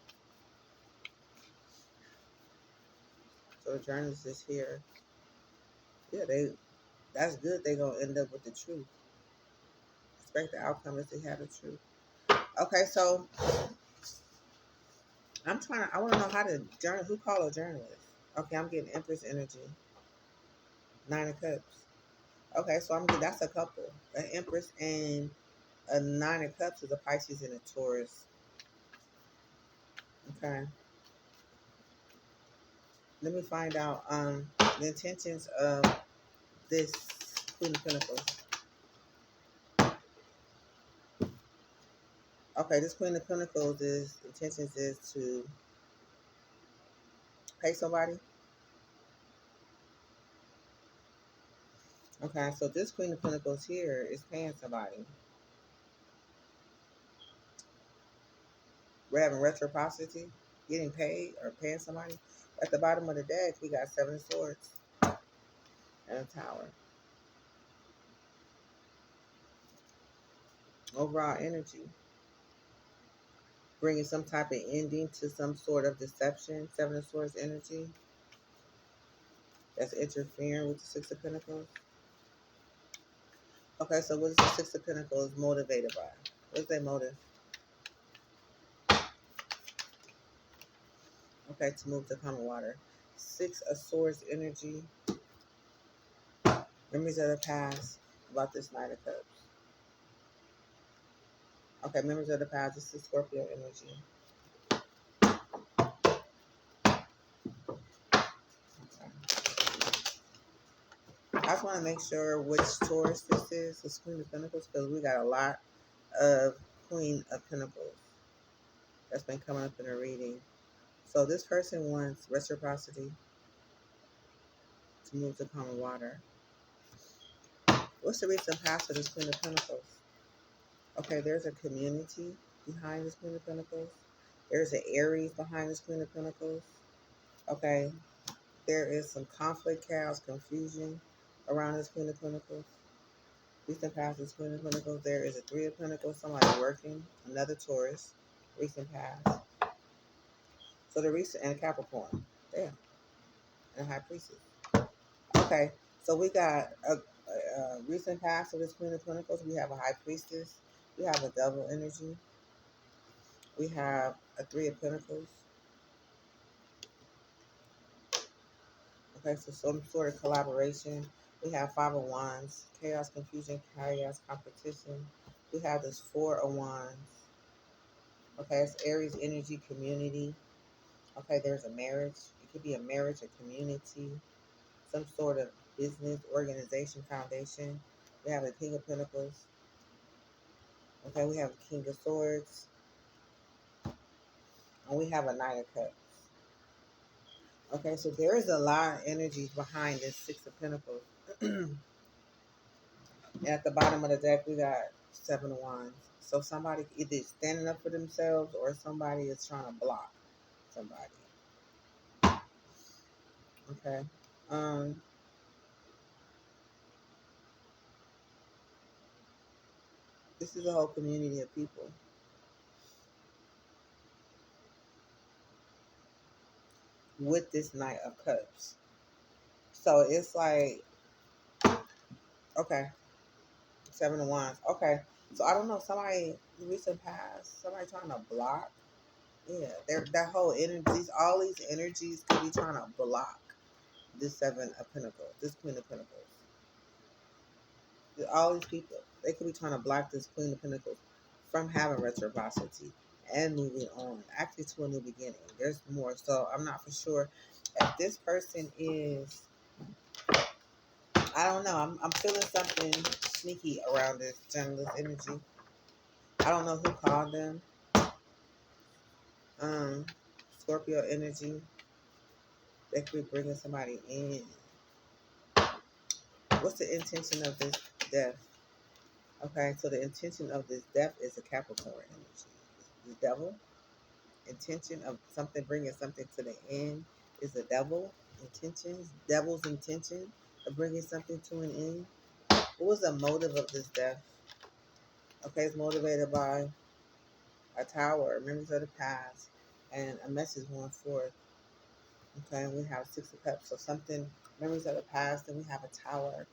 So the journalist is here. Yeah, that's good. They gonna end up with the truth. Expect the outcome is they have the truth. Okay, so I wanna know how to journal who call a journalist. Okay, I'm getting Empress energy. Nine of Cups. Okay, so that's a couple. An Empress and a Nine of Cups is a Pisces and a Taurus. Okay. Let me find out the intentions of this Queen of Pentacles. Okay, this Queen of Pentacles is intentions is to pay somebody. Okay, so this Queen of Pentacles here is paying somebody. We're having reciprocity, getting paid or paying somebody. At the bottom of the deck, we got Seven of Swords and a Tower. Overall energy, bringing some type of ending to some sort of deception. Seven of Swords energy that's interfering with the Six of Pentacles. Okay, so what is the Six of Pentacles motivated by? What's their motive? Okay, to move to common water. Six of Swords energy, memories of the past about this Knight of Cups. Okay, memories of the past. This is Scorpio energy. Okay. I just want to make sure which Taurus this is. This Queen of Pentacles, because we got a lot of Queen of Pentacles that's been coming up in a reading. So this person wants reciprocity to move to common water. What's the recent past of this Queen of Pentacles? Okay, there's a community behind this Queen of Pentacles. There's an Aries behind this Queen of Pentacles. Okay, there is some conflict, chaos, confusion around this Queen of Pentacles. Recent past is Queen of Pentacles. There is a Three of Pentacles, somebody working, another Taurus, recent past. So the recent, and a Capricorn. Damn. And a High Priestess. Okay, so we got a recent past of this Queen of Pentacles. We have a High Priestess. We have a double energy. We have a Three of Pentacles. Okay, so some sort of collaboration. We have Five of Wands, chaos, confusion, chaos, competition. We have this Four of Wands. Okay, it's Aries energy, community. Okay, there's a marriage. It could be a marriage, a community, some sort of business, organization, foundation. We have a King of Pentacles. Okay, we have a King of Swords, and we have a Knight of Cups. Okay, so there is a lot of energy behind this Six of Pentacles. And at the bottom of the deck, we got Seven of Wands. So somebody either standing up for themselves or somebody is trying to block somebody. Okay. Um, this is a whole community of people with this Knight of Cups. So it's like, okay, Seven of Wands. Okay. So I don't know, somebody recent past, somebody trying to block. Yeah, that whole energies, all these energies could be trying to block this Seven of Pentacles, this Queen of Pentacles. All these people, they could be trying to block this Queen of Pentacles from having reciprocity and moving on, actually to a new beginning. There's more, so I'm not for sure if this person is. I don't know. I'm feeling something sneaky around this journalist energy. I don't know who called them. Um, Scorpio energy. They could be bringing somebody in. What's the intention of this death? Okay, so the intention of this death is a Capricorn energy. The devil. Intention of something bringing something to the end is the devil. Intentions. Devil's intention of bringing something to an end. What was the motive of this death? Okay, it's motivated by a tower, memories of the past, and a message going forth. Okay, and we have Six of Cups, so something, memories of the past, and we have a tower.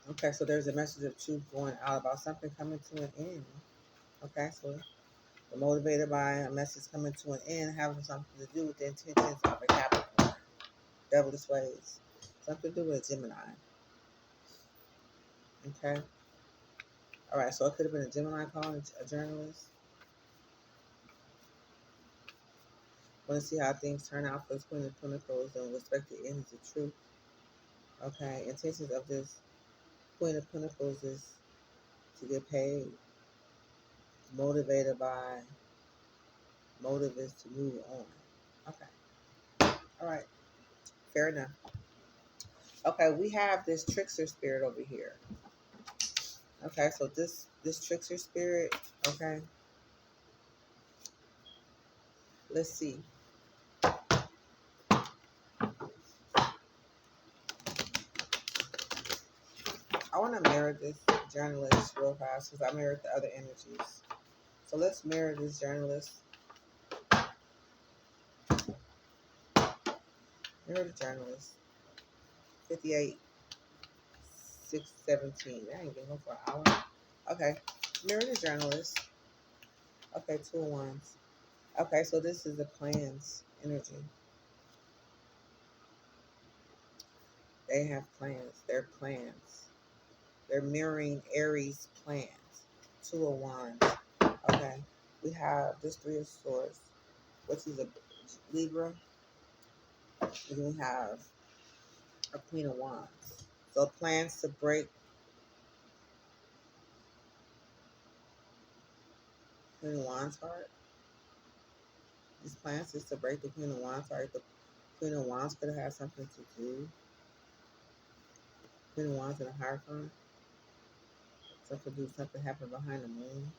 Okay, so there's a message of truth going out about something coming to an end. Okay, so we're motivated by a message coming to an end, having something to do with the intentions of a Capricorn, devilish ways, something to do with a Gemini. Okay, all right, so it could have been a Gemini calling a journalist. Want to see how things turn out for this Queen of Pentacles and respect the ends of truth. Okay, intentions of this Queen of Pentacles is to get paid, motivated by, motive is to move on. Okay, all right, fair enough. Okay, we have this trickster spirit over here. Okay, so this trickster spirit, okay, let's see. I want to mirror this journalist real fast because I mirrored the other energies. So let's mirror this journalist. Mirror the journalist. 58, 617. I ain't getting home for an hour. Okay, mirror the journalist. Okay, two of wands. Okay, so this is the plans energy. They have plans. They're plans. They're mirroring Aries plans. Two of wands. Okay, we have this Three of Swords, which is a Libra. And then we have a Queen of Wands. So plans to break Queen of Wands heart. These plans is to break the Queen of Wands heart. The Queen of Wands could have had something to do. Queen of Wands in a Hierophant. Something to do, something happened behind the moon.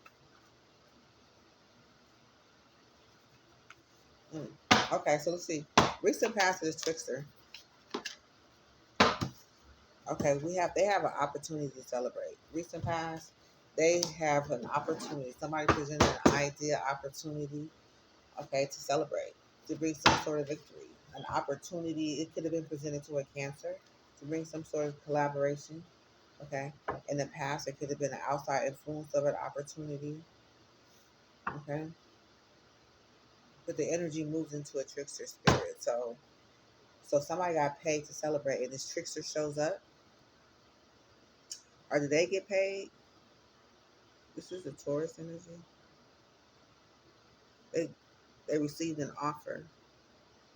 Okay, so let's see. Recent past is trickster. Okay, they have an opportunity to celebrate. Recent past, they have an opportunity. Somebody presented an idea, opportunity, okay, to celebrate, to bring some sort of victory. An opportunity, it could have been presented to a Cancer to bring some sort of collaboration. Okay. In the past, it could have been an outside influence of an opportunity. Okay. But the energy moves into a trickster spirit. So somebody got paid to celebrate and this trickster shows up. Or did they get paid? This is the Taurus energy. They they received an offer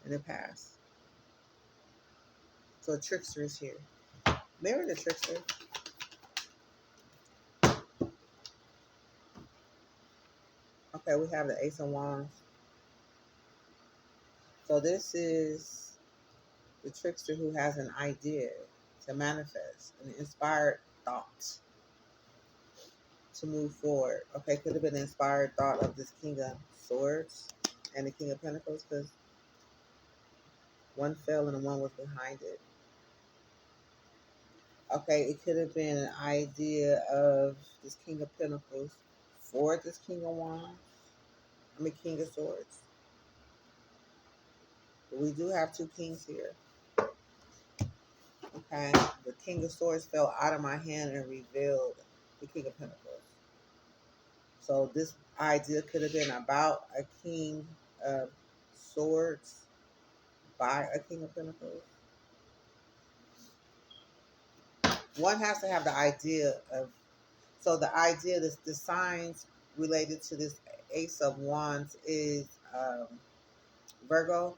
in the past. So a trickster is here. Marry the trickster. Okay, we have the Ace of Wands. So this is the trickster who has an idea to manifest, an inspired thought to move forward. Okay, could have been an inspired thought of this King of Swords and the King of Pentacles, because one fell and the one was behind it. Okay, it could have been an idea of this King of Pentacles for this King of Wands. I mean, King of Swords. But we do have two kings here. Okay, the King of Swords fell out of my hand and revealed the King of Pentacles. So this idea could have been about a King of Swords by a King of Pentacles. One has to have the idea of, so the idea, the signs related to this Ace of Wands is Virgo,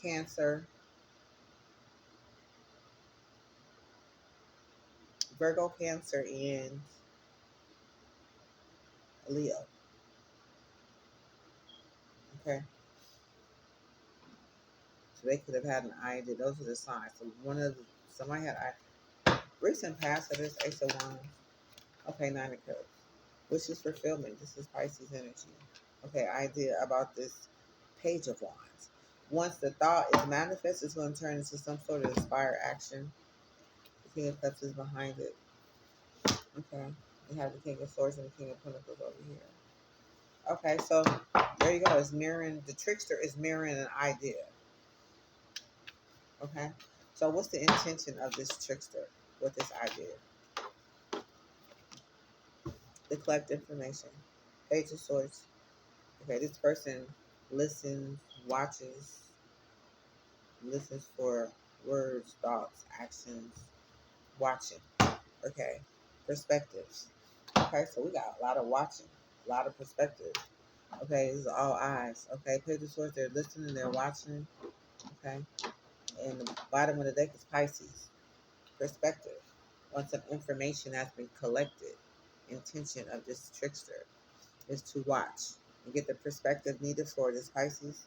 Cancer, and Leo. Okay, so they could have had an idea. Those are the signs. So somebody had recent past of this Ace of Wands. Okay, Nine of Cups, which is fulfillment. This is Pisces energy. Okay, idea about this Page of Wands. Once the thought is manifest, it's going to turn into some sort of inspired action. The King of Cups is behind it. Okay, we have the King of Swords and the King of Pentacles over here. Okay, so there you go. It's mirroring, the trickster is mirroring an idea. Okay, so what's the intention of this trickster with this idea? To collect information. Page of Swords. Okay, this person listens, watches, listens for words, thoughts, actions, watching. Okay, perspectives. Okay, so we got a lot of watching, a lot of perspective. Okay, this is all eyes. Okay, Page of Swords, they're listening, they're watching. Okay, and the bottom of the deck is Pisces. Perspective. Once some information has been collected, intention of this trickster is to watch and get the perspective needed for this Pisces.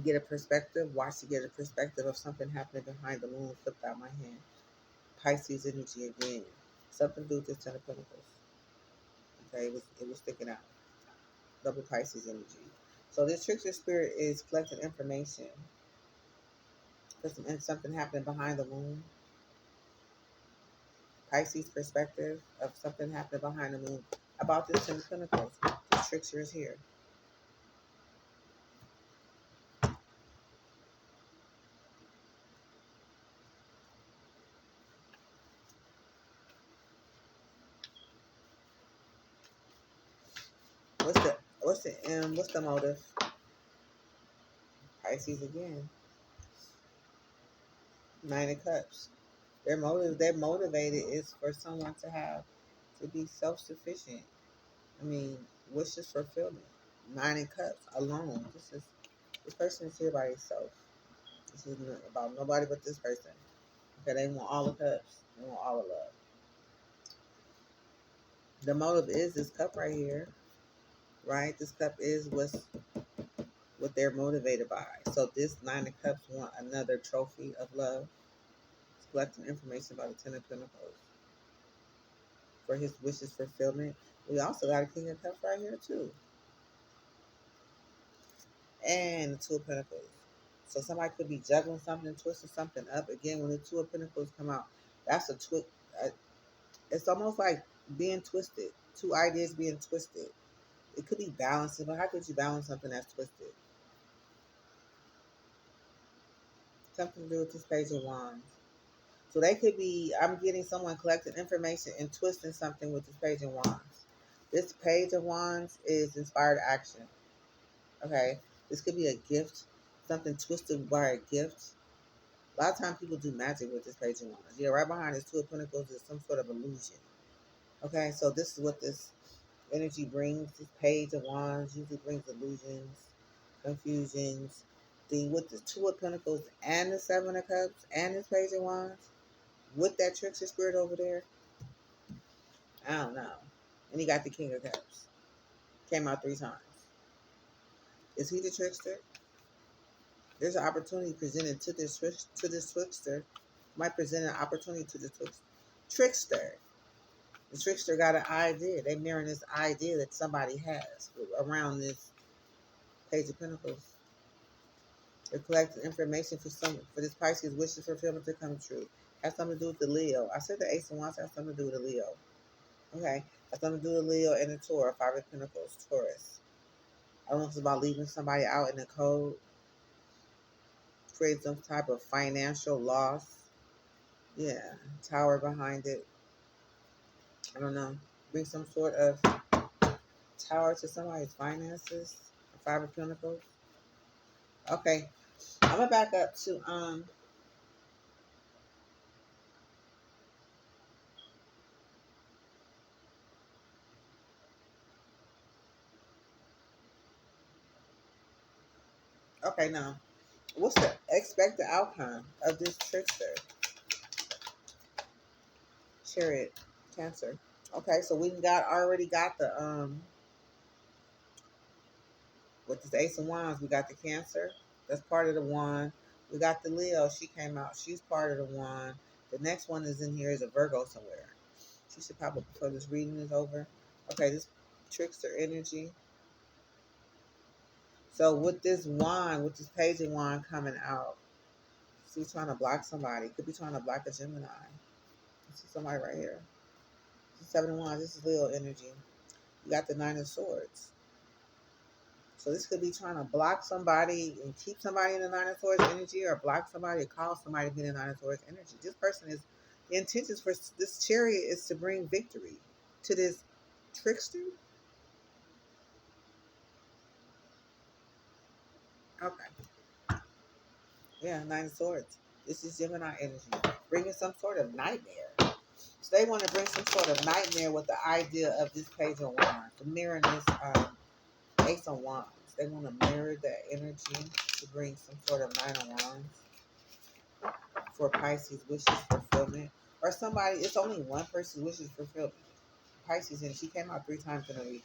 Get a perspective, watch to get a perspective of something happening behind the moon, flipped out my hand. Pisces energy again. Something to do with this Ten of Pentacles. Okay, it was sticking out. Double Pisces energy. So this trickster spirit is collecting information. And something happening behind the moon. Pisces perspective of something happening behind the moon. About this Ten of Pentacles. This trickster is here. What's the motive? Pisces again. Nine of Cups. They're motivated is for someone to be self-sufficient. I mean, wishes fulfillment. Nine of Cups alone. This person is here by himself. This is not about nobody but this person. Okay, they want all the cups. They want all the love. The motive is this cup right here, right? This cup is what they're motivated by. So this Nine of Cups want another trophy of love. It's collecting information about the Ten of Pentacles for his wishes fulfillment. We also got a King of Cups right here too, and the Two of Pentacles. So somebody could be juggling something, twisting something up. Again, when the Two of Pentacles come out, that's a twist. It's almost like being twisted. Two ideas being twisted. It could be balancing, but how could you balance something that's twisted? Something to do with this Page of Wands. So they could be, I'm getting someone collecting information and twisting something with this Page of Wands. This Page of Wands is inspired action. Okay. This could be a gift, something twisted by a gift. A lot of times people do magic with this Page of Wands. Yeah, right behind this Two of Pentacles is some sort of illusion. Okay, so this is what this energy brings. This Page of Wands usually brings illusions, confusions. With the Two of Pentacles and the Seven of Cups and this Page of Wands, with that trickster spirit over there, I don't know. And he got the King of Cups. Came out 3 times. Is he the trickster? There's an opportunity presented to this trickster. Might present an opportunity to the trickster. The trickster got an idea. They mirroring this idea that somebody has around this Page of Pentacles. They're collecting information for this Pisces wishes fulfillment to come true. Has something to do with the Leo. I said the Ace of Wands has something to do with the Leo. Okay. Has something to do with Leo and the Taurus, Five of Pentacles, Taurus. I don't know if it's about leaving somebody out in the cold, create some type of financial loss. Yeah. Tower behind it. I don't know. Bring some sort of tower to somebody's finances. Five of Pentacles. Okay. I'm gonna back up to okay now. What's the expected outcome of this trickster? Chariot, Cancer. Okay, so we already got the with this Ace of Wands, we got the Cancer. That's part of the wand. We got the Leo. She came out. She's part of the wand. The next one is in here is a Virgo somewhere. She should pop up before this reading is over. Okay, this trickster energy. So with this wand, with this Page of Wand coming out, she's trying to block somebody. Could be trying to block a Gemini. This is somebody right here. This is Seven of Wands. This is Leo energy. You got the Nine of Swords. So this could be trying to block somebody and keep somebody in the Nine of Swords energy, or block somebody or cause somebody to be in the Nine of Swords energy. This person is, the intentions for this Chariot is to bring victory to this trickster. Okay. Yeah, Nine of Swords. This is Gemini energy. Bringing some sort of nightmare. So they want to bring some sort of nightmare with the idea of this Page of Wands. The mirroring this Ace of Wands. They want to mirror that energy to bring some sort of Nine of Wands for Pisces wishes fulfillment. Or somebody, it's only one person's wishes fulfillment. Pisces, and she came out 3 times in a reading.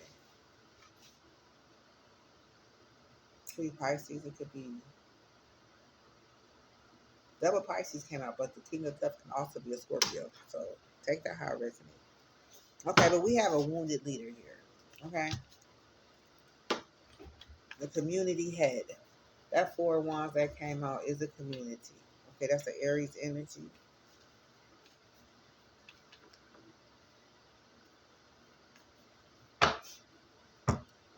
3 Pisces, it could be double Pisces came out, but the King of Cups can also be a Scorpio. So take that how it resonates. Okay, but we have a wounded leader here. Okay. The community head. That 4 of Wands that came out is a community. Okay, that's the Aries energy.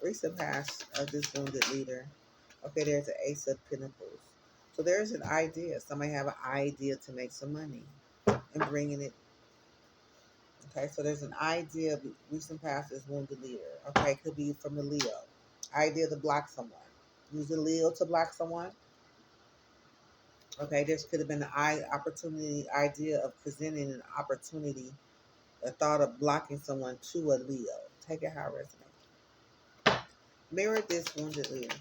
Recent past of this wounded leader. Okay, there's an Ace of Pentacles. So there's an idea. Somebody have an idea to make some money and bringing it. Okay, so there's an idea of recent past is wounded leader. Okay, it could be from the Leo. Idea to block someone. Use the Leo to block someone. Okay, this could have been an opportunity idea of presenting an opportunity, a thought of blocking someone to a Leo. Take it how it resonates. Mirror this wounded leader.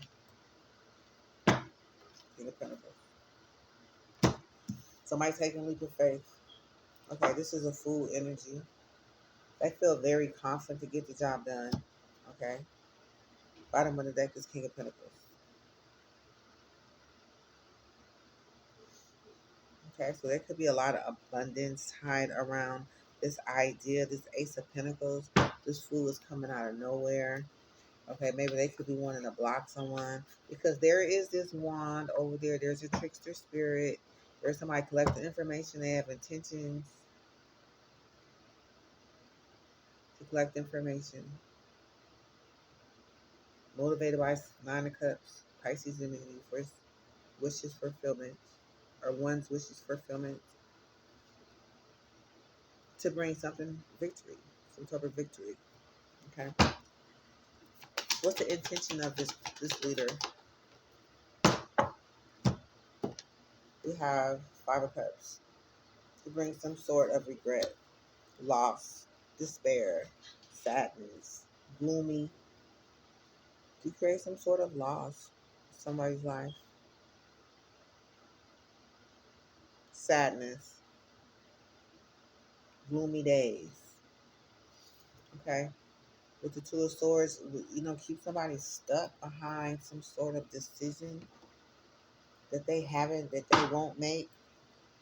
King of Pentacles. Somebody taking a leap of faith. Okay, this is a fool energy. They feel very confident to get the job done. Okay. Bottom of the deck is King of Pentacles. Okay, so there could be a lot of abundance tied around this idea, this Ace of Pentacles. This fool is coming out of nowhere. Okay, maybe they could be wanting to block someone because there is this wand over there. There's a trickster spirit. There's somebody collecting information. They have intentions to collect information. Motivated by Nine of Cups, Pisces energy for wishes fulfillment, or one's wishes fulfillment to bring something victory, some type of victory. Okay. What's the intention of this leader? We have Five of Cups to bring some sort of regret, loss, despair, sadness, gloomy, to create some sort of loss in somebody's life. Sadness, gloomy days. Okay. With the Two of Swords, keep somebody stuck behind some sort of decision that they haven't, that they won't make.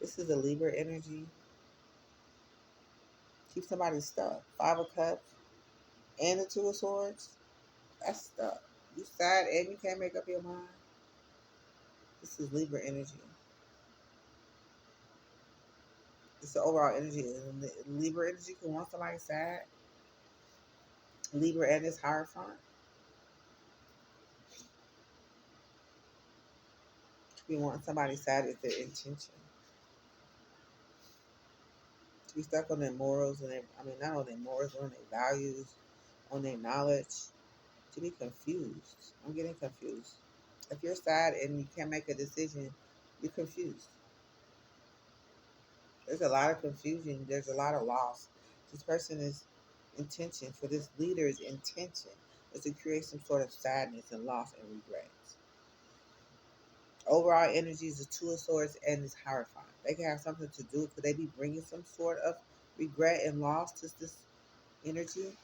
This is a Libra energy. Keep somebody stuck. Five of Cups and the Two of Swords. That's stuck. You sad and you can't make up your mind. This is Libra energy. It's the overall energy. Libra energy can want somebody sad. Libra and his Hierophant. We want somebody sad is their intention. To be stuck on their morals and not on their morals, but on their values, on their knowledge. To be confused. I'm getting confused. If you're sad and you can't make a decision, you're confused. There's a lot of confusion. There's a lot of loss. This person is intention for this leader's intention is to create some sort of sadness and loss and regrets. Overall energy is the Two of Swords and this Hierophant. They can have something to do. Could they be bringing some sort of regret and loss to this energy?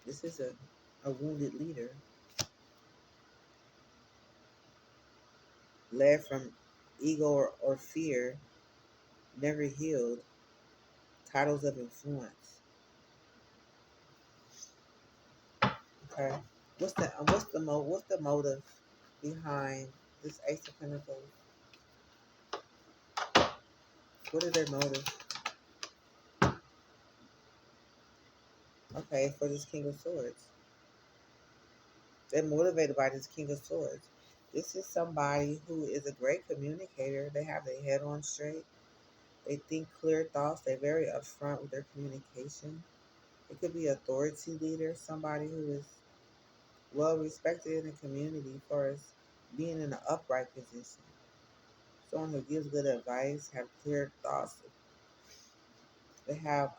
This is a wounded leader led from ego or fear, never healed, titles of influence. Okay, what's the motive behind this Ace of Pentacles? What is their motive? Okay, for this King of Swords, they're motivated by this King of Swords. This is somebody who is a great communicator. They have their head on straight. They think clear thoughts. They're very upfront with their communication. It could be authority leader, somebody who is well respected in the community as far as being in an upright position. Someone who gives good advice, have clear thoughts. They have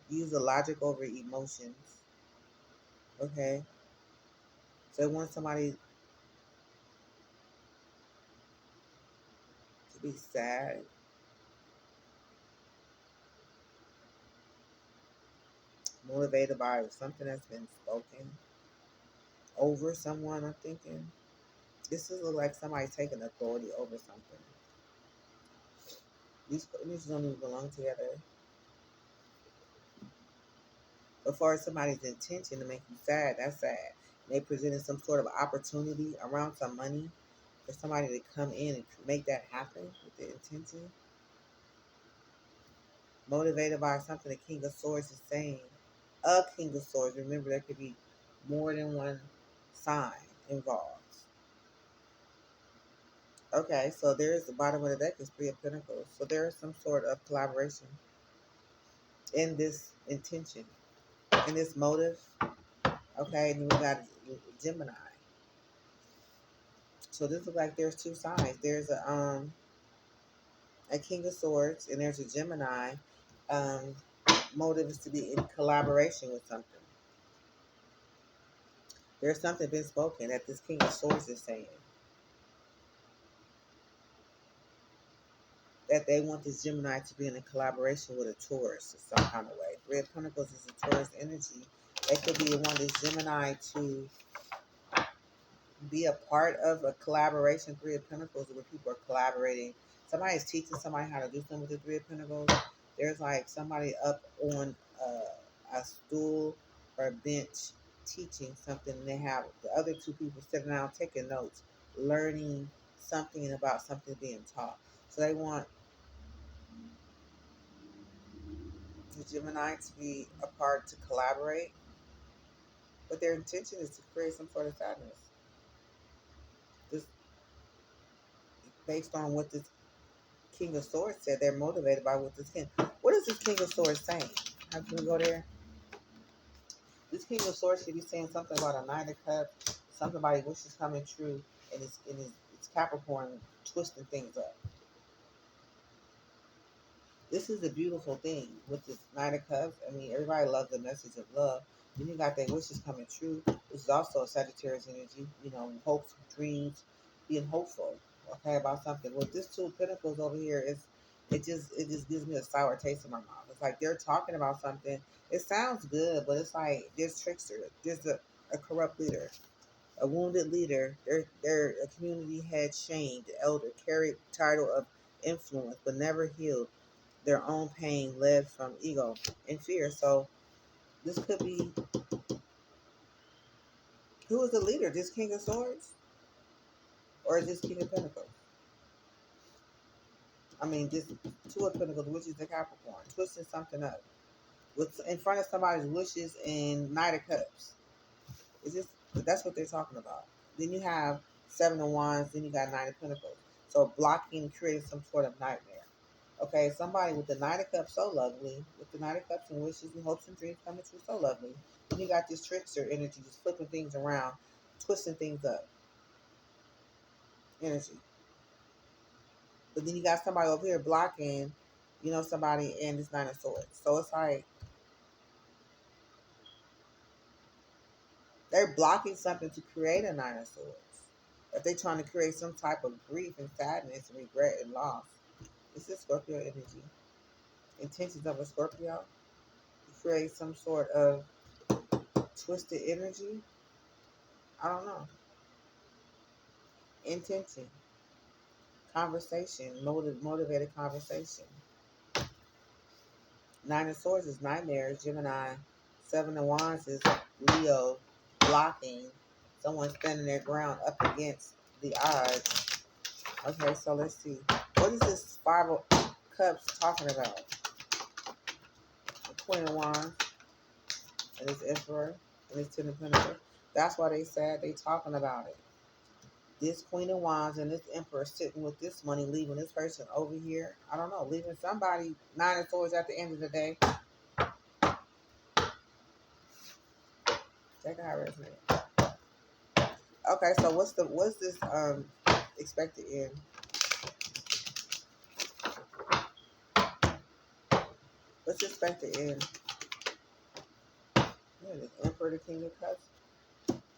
use the logic over emotions. Okay, so they want somebody to be sad, motivated by something that's been spoken over someone. I'm thinking this is like somebody taking authority over something. These energies don't even belong together. As far as somebody's intention to make you sad, that's sad. They presented some sort of opportunity around some money for somebody to come in and make that happen with the intention. Motivated by something the King of Swords is saying. A King of Swords. Remember, there could be more than one sign involved. Okay, so there's the bottom of the deck is Three of Pentacles. So there is some sort of collaboration in this intention, in this motive. Okay, and we got Gemini. So this looks like there's two sides. There's a King of Swords and there's a Gemini. Um, Motive is to be in collaboration with something. There's something been spoken that this King of Swords is saying. That they want this Gemini to be in a collaboration with a Taurus in some kind of way. Three of Pentacles is a Taurus energy. They could be want this Gemini to be a part of a collaboration. Three of Pentacles where people are collaborating. Somebody is teaching somebody how to do something with the Three of Pentacles. There's like somebody up on a stool or a bench teaching something, and they have the other two people sitting down taking notes, learning something about something being taught. So they want the Gemini to be a part to collaborate, but their intention is to create some sort of sadness. Just based on what this King of Swords said, they're motivated by what this King. What is this King of Swords saying? How can we go there? This King of Swords should be saying something about a Nine of Cups, something about his wishes coming true, and it's Capricorn twisting things up. This is a beautiful thing with this Nine of Cups. I mean, everybody loves the message of love. Then you got their wishes coming true. This is also a Sagittarius energy. Hopes, dreams, being hopeful. Okay, about something. Well, this Two of Pentacles over here is It just gives me a sour taste in my mouth. It's like they're talking about something. It sounds good, but it's like there's trickster. There's a corrupt leader, a wounded leader. They're a community head, shamed elder, carried title of influence, but never healed their own pain, led from ego and fear. So this could be, who is the leader? This King of Swords, or is this King of Pentacles? I mean, this Two of Pentacles, which is the Capricorn, twisting something up with in front of somebody's wishes and Knight of Cups. It's just that's what they're talking about. Then you have Seven of Wands. Then you got Nine of Pentacles. So blocking, creating some sort of nightmare. Okay, somebody with the Knight of Cups, so lovely, with the Knight of Cups and wishes and hopes and dreams coming true, so lovely. Then you got this trickster energy, just flipping things around, twisting things up, energy. But then you got somebody over here blocking, somebody and this Nine of Swords. So it's like they're blocking something to create a Nine of Swords. If they're trying to create some type of grief and sadness and regret and loss, this is Scorpio energy. Intentions of a Scorpio to create some sort of twisted energy. I don't know. Intention, conversation, motivated conversation. Nine of Swords is nightmares. Gemini. Seven of Wands is Leo, blocking. Someone standing their ground up against the odds. Okay, so let's see. What is this Five of Cups talking about? The Queen of Wands and this Emperor and this Ten of Pentacles. That's why they said they talking about it. This Queen of Wands and this Emperor sitting with this money, leaving this person over here. I don't know, leaving somebody Nine of Swords at the end of the day. Check out resume. Okay, so what's this expected end? What's expected end? Yeah, the Emperor, the King of Cups.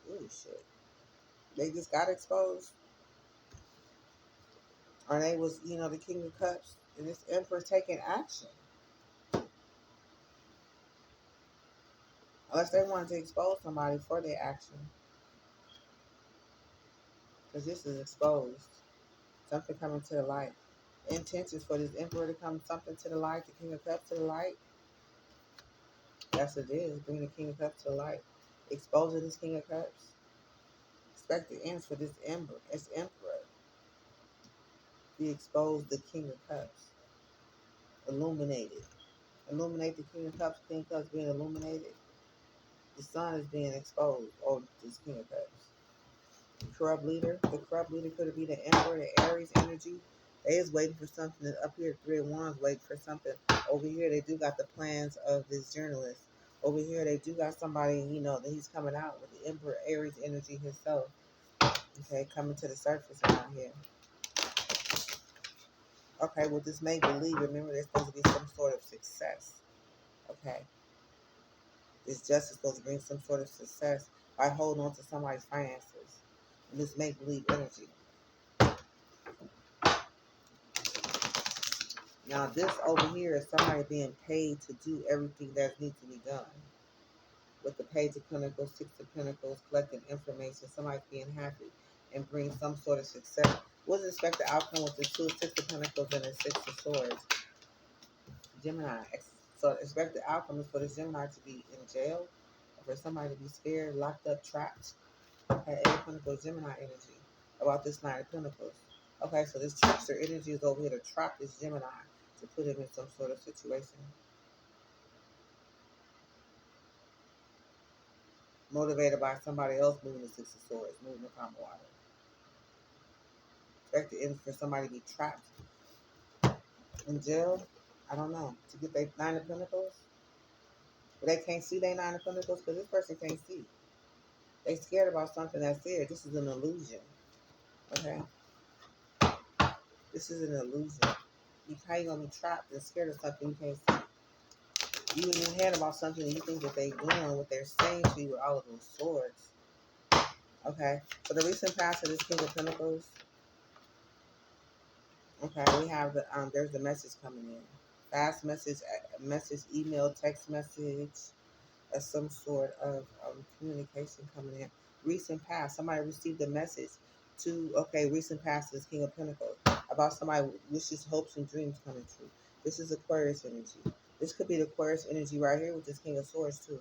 Ooh, shit. They just got exposed. Or they was, the King of Cups and this Emperor taking action. Unless they wanted to expose somebody for their action. Because this is exposed. Something coming to the light. Intentions for this Emperor to come something to the light, the King of Cups to the light. That's what it is. Bring the King of Cups to the light. Exposing this King of Cups. Expected ends for this Emperor. It's Emperor. Be exposed the King of Cups. Illuminated. Illuminate the King of Cups. King of Cups being illuminated. The sun is being exposed. Oh, this King of Cups. The corrupt leader. The corrupt leader could be the Emperor, the Aries energy. They is waiting for something up here. Three of Wands waiting for something. Over here, they do got the plans of this journalist. Over here, they do got somebody, that he's coming out with the Emperor Aries energy himself. Okay, coming to the surface around here. Okay, well, this make believe. Remember, there's supposed to be some sort of success. Okay, this justice is supposed to bring some sort of success by holding on to somebody's finances. And this make believe energy. Now, this over here is somebody being paid to do everything that needs to be done. With the Page of Pentacles, Six of Pentacles, collecting information, somebody's being happy and bring some sort of success. What's the expected outcome with the Six of Pentacles and the Six of Swords? Gemini. So the expected outcome is for the Gemini to be in jail, or for somebody to be scared, locked up, trapped. Okay, Eight of Pentacles, Gemini energy about this Nine of Pentacles. Okay, so this trickster energy is over here to trap this Gemini to put him in some sort of situation. Motivated by somebody else moving the Six of Swords, moving the calm water. Expected end for somebody to be trapped in jail. I don't know. To get their Nine of Pentacles. But they can't see their Nine of Pentacles because this person can't see. They scared about something that's there. This is an illusion. Okay? This is an illusion. How you gonna be trapped and scared of something you can't see? You in your head about something that you think that they doing, what they're saying to you with all of those swords. Okay? So the recent past of this King of Pentacles, Okay, we have the there's the message coming in. Fast message, message, email, text message, some sort of communication coming in. Recent past, somebody received a message to, okay, recent past is King of Pentacles, about somebody wishes, hopes, and dreams coming true. This is Aquarius energy. This could be the Aquarius energy right here with this King of Swords too.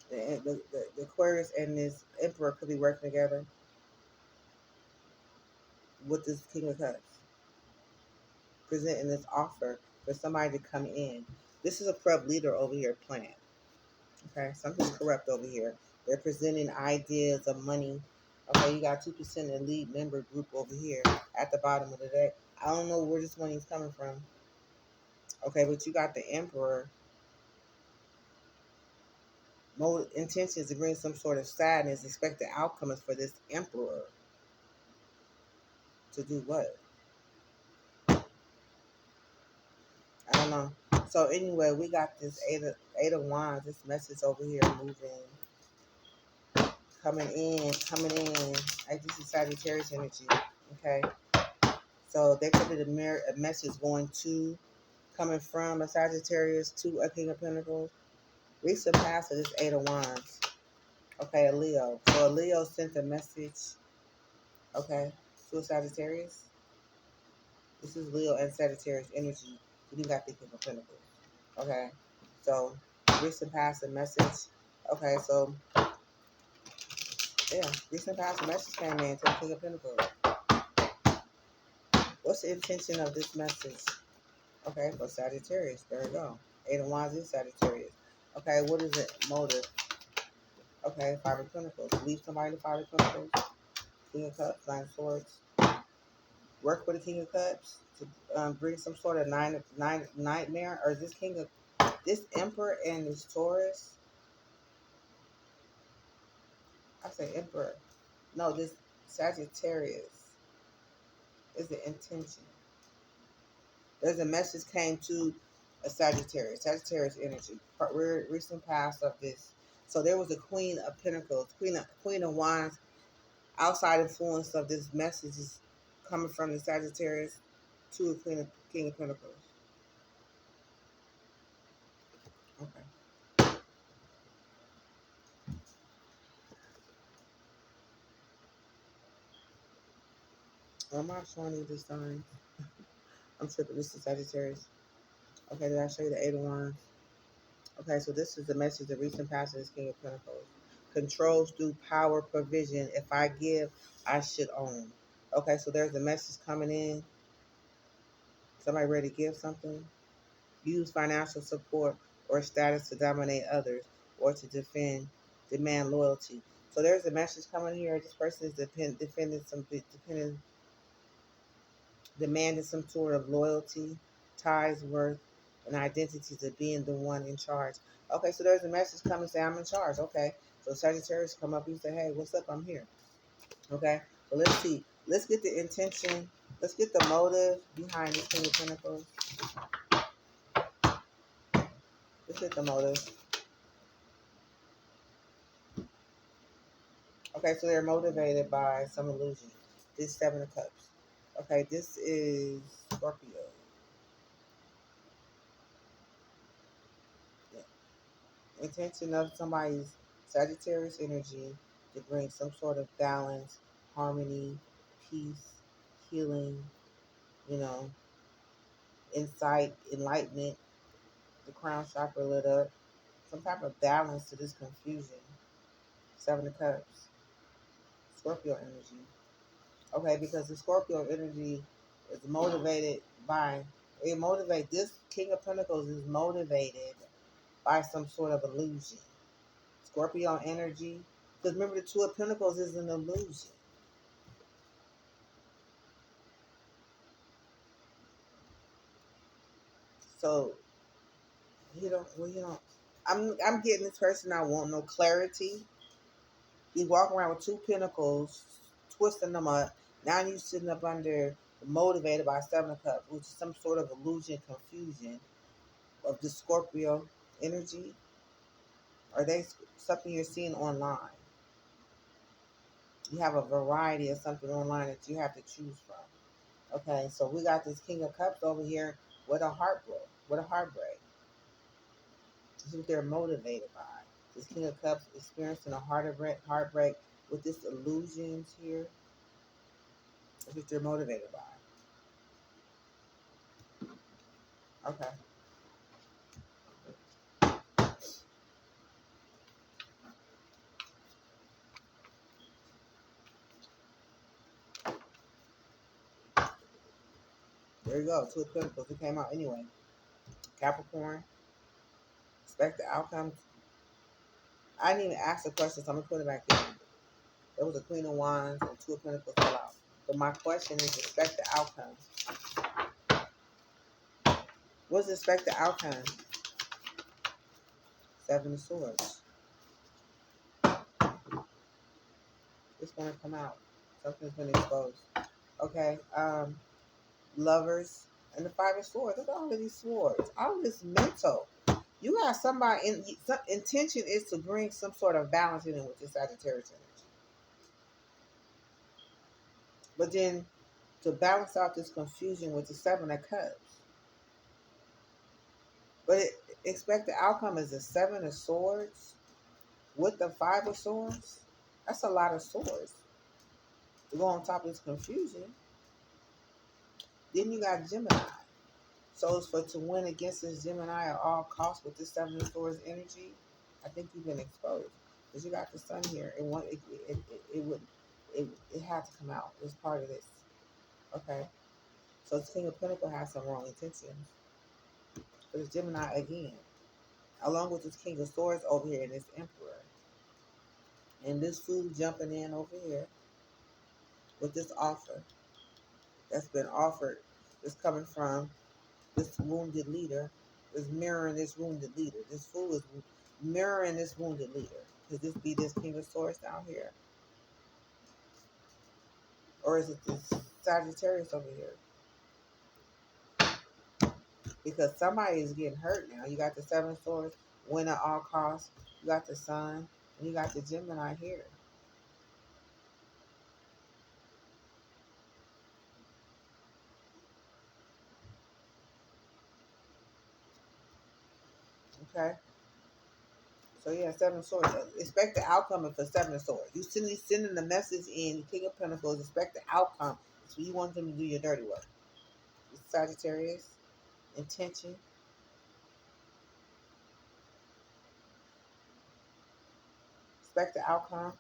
The Aquarius and this Emperor could be working together with this King of Cups, presenting this offer for somebody to come in. This is a corrupt leader over here playing. Okay, something's corrupt over here. They're presenting ideas of money. Okay, you got 2% elite member group over here at the bottom of the deck. I don't know where this money's coming from. Okay, but you got the Emperor. Intentions to bring some sort of sadness. Expected outcomes for this Emperor to do what? I don't know. So anyway, we got this eight of wands. This message over here moving, coming in. Like this is Sagittarius energy. Okay. So there could be a message going to, coming from a Sagittarius to a King of Pentacles. Recent past of this Eight of Wands. Okay, a Leo. So a Leo sent a message, okay, to a Sagittarius. This is Leo and Sagittarius energy. You got the King of Pentacles. Okay. So recent past a message. Okay, so yeah, recent past a message came in to the King of Pentacles. What's the intention of this message? Okay, for Sagittarius. There we go. Eight of Wands is Sagittarius. Okay, what is it? Motive. Okay, Five of Pentacles. Leave somebody in the Five of Pentacles. King of Cups, Nine of Swords. Work with the King of Cups to bring some sort of nightmare. Or is this King of this Emperor and this Taurus? I say Emperor. No, this Sagittarius is the intention. There's a message came to a Sagittarius energy. Recent past of this. So there was a Queen of Pentacles, Queen of Wands. Outside influence of this message is coming from the Sagittarius to a King of Pentacles. Okay. Am I showing you this sign? I'm tripping. This is Sagittarius. Okay, did I show you the Eight of Wands? Okay, so this is the message of recent past is King of Pentacles. Controls through power provision. If I give, I should own. Okay, so there's a message coming in. Somebody ready to give something? Use financial support or status to dominate others or to demand loyalty. So there's a message coming here. This person is demanding some sort of loyalty, ties, worth, and identity to being the one in charge. Okay, so there's a message coming saying I'm in charge. Okay, so Sagittarius come up and say, hey, what's up? I'm here. Okay, so let's see. Let's get the intention. Let's get the motive behind this King of Pentacles. Let's get the motive. Okay, so they're motivated by some illusion. This Seven of Cups. Okay, this is Scorpio. Yeah. Intention of somebody's Sagittarius energy to bring some sort of balance, harmony, peace, healing, you know, insight, enlightenment, the crown chakra lit up, some type of balance to this confusion. Seven of Cups, Scorpio energy. Okay, because the Scorpio energy is motivated by this King of Pentacles is motivated by some sort of illusion. Scorpio energy, because remember the Two of Pentacles is an illusion. So you don't. I'm getting this person. I want no clarity. He's walking around with two pentacles, twisting them up. Now you sitting up under, motivated by Seven of Cups, which is some sort of illusion, confusion of the Scorpio energy. Are they something you're seeing online? You have a variety of something online that you have to choose from. Okay, so we got this King of Cups over here with a heartbreak. With a heartbreak. This is what they're motivated by. This King of Cups experiencing a heartbreak with this illusions here. That's what they're motivated by. Okay. There you go. Two of Pentacles. It came out anyway. Capricorn. Expect the outcome. I didn't even ask the question, so I'm gonna put it back in. There was a Queen of Wands and Two of Pentacles fell out. But my question is expect the outcome. What's expect the outcome? Seven of Swords. It's gonna come out. Something's been exposed. Okay. Lovers and the Five of Swords. Look at all of these swords. All of this mental. You got somebody in some intention is to bring some sort of balance in with this Sagittarius energy. But then to balance out this confusion with the Seven of Cups. But expect the outcome is the Seven of Swords with the Five of Swords. That's a lot of swords to go on top of this confusion. Then you got Gemini. So it's for to win against this Gemini at all costs with this Seven of Swords energy. I think you've been exposed because you got the Sun here. It would it had to come out. It's part of this. Okay. So the King of Pentacles has some wrong intentions. But it's Gemini again, along with this King of Swords over here and this Emperor, and this fool jumping in over here with this offer that's been offered. Is coming from this wounded leader. Is mirroring this wounded leader. This fool is mirroring this wounded leader. Could this be this King of Swords down here? Or is it this Sagittarius over here? Because somebody is getting hurt now. You got the Seven of Swords, win at all costs. You got the Sun, and you got the Gemini here. Okay? So yeah, Seven of Swords. Expect the outcome of the Seven of Swords. You sending the message in King of Pentacles. Expect the outcome. So you want them to do your dirty work. Sagittarius, intention. Expect the outcome.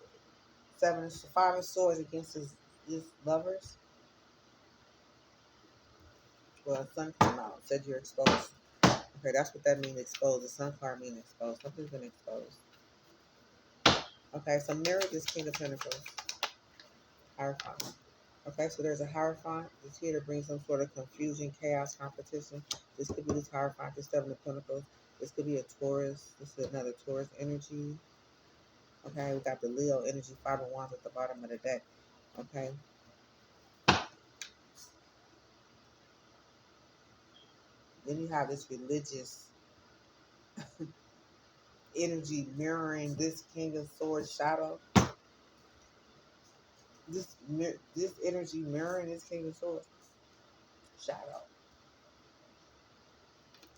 Five of Swords against his lovers. Well, Sun came out. Said you're exposed. Okay, that's what that means. Exposed. The Sun card means exposed. Something's been exposed. Okay, so mirror this King of Pentacles. Hierophant. Okay, so there's a Hierophant. It's here to bring some sort of confusion, chaos, competition. This could be this Hierophant, this Seven of Pentacles. This could be a Taurus. This is another Taurus energy. Okay, we got the Leo energy, Five of Wands at the bottom of the deck. Okay. Then you have this religious energy mirroring this King of Swords shadow. This energy mirroring this King of Swords shadow.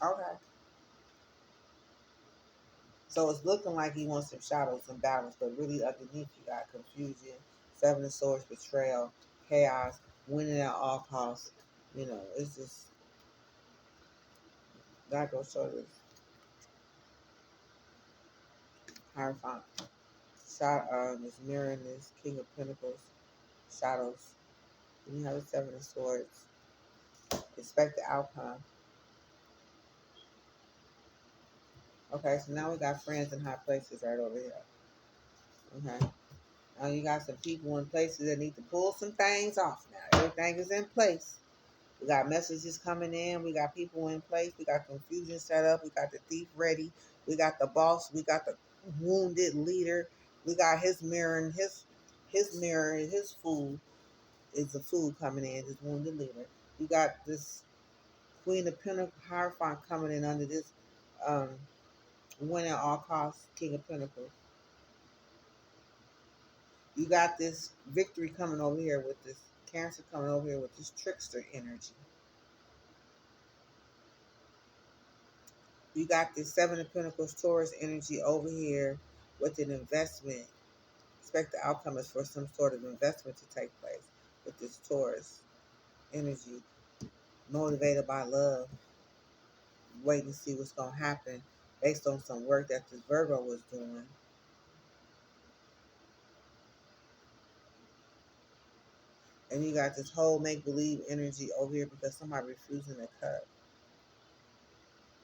Okay. So it's looking like he wants some shadows, some balance, but really underneath you got confusion, Seven of Swords, betrayal, chaos, winning at all costs. You know, it's just that goes show this Hierophant. Is mirroring this King of Pentacles, shadows. Then you have the Seven of Swords. Expect the outcome. Okay, so now we got friends in high places right over here. Okay. Now you got some people in places that need to pull some things off now. Everything is in place. We got messages coming in. We got people in place. We got confusion set up. We got the thief ready. We got the boss. We got the wounded leader. We got his mirror and his mirror and his fool is the fool coming in. This wounded leader. You got this Queen of Pentacles Hierophant coming in under this um, win at all costs King of Pentacles. You got this victory coming over here with this Cancer coming over here with this trickster energy. You got this Seven of Pentacles Taurus energy over here with an investment. Expect the outcome is for some sort of investment to take place with this Taurus energy, motivated by love, waiting to see what's going to happen based on some work that this Virgo was doing. And you got this whole make-believe energy over here because somebody refusing to cut.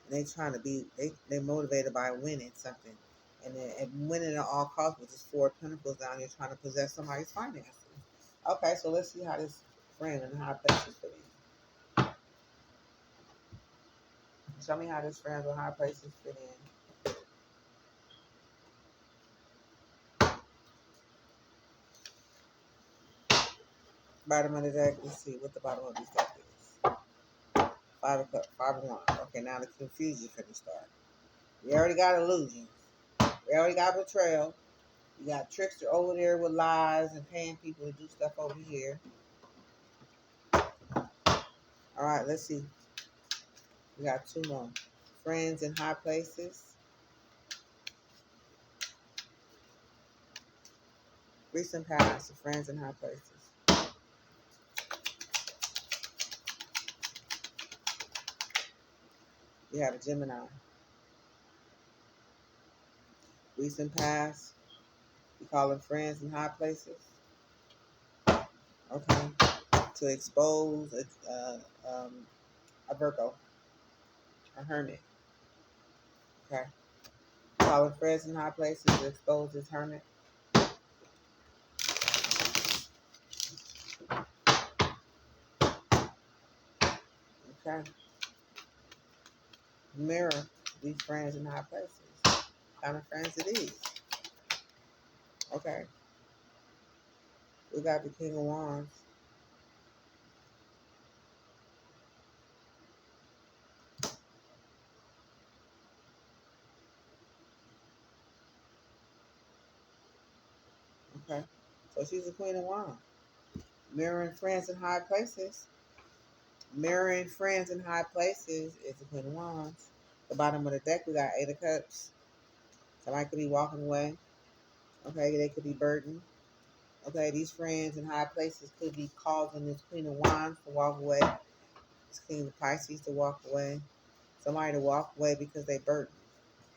And they trying to be, they motivated by winning something. And winning at all costs with this Four of Pentacles down here trying to possess somebody's finances. Okay, so let's see how this friend and high places fit in. Show me how this friends with high places fit in. Bottom of the deck, let's see what the bottom of this deck is. Five of Cups, Five of Wands. Okay, now the confusion finna start. We already got illusions. We already got betrayal. You got trickster over there with lies and paying people to do stuff over here. All right, let's see. We got two more. Friends in high places. Recent past. Friends in high places. We have a Gemini. Recent past. We call them friends in high places. Okay. To expose a Virgo. A hermit. Okay. Call them friends in high places to expose this hermit. Okay. Mirror these friends in high places. What kind of friends it is. Okay. We got the King of Wands. Okay. So she's the Queen of Wands. Mirroring friends in high places. Mirroring friends in high places is the Queen of Wands. The bottom of the deck, we got Eight of Cups. Somebody could be walking away. Okay, they could be burdened. Okay, these friends in high places could be causing this Queen of Wands to walk away. This King of Pisces to walk away. Somebody to walk away because they burdened.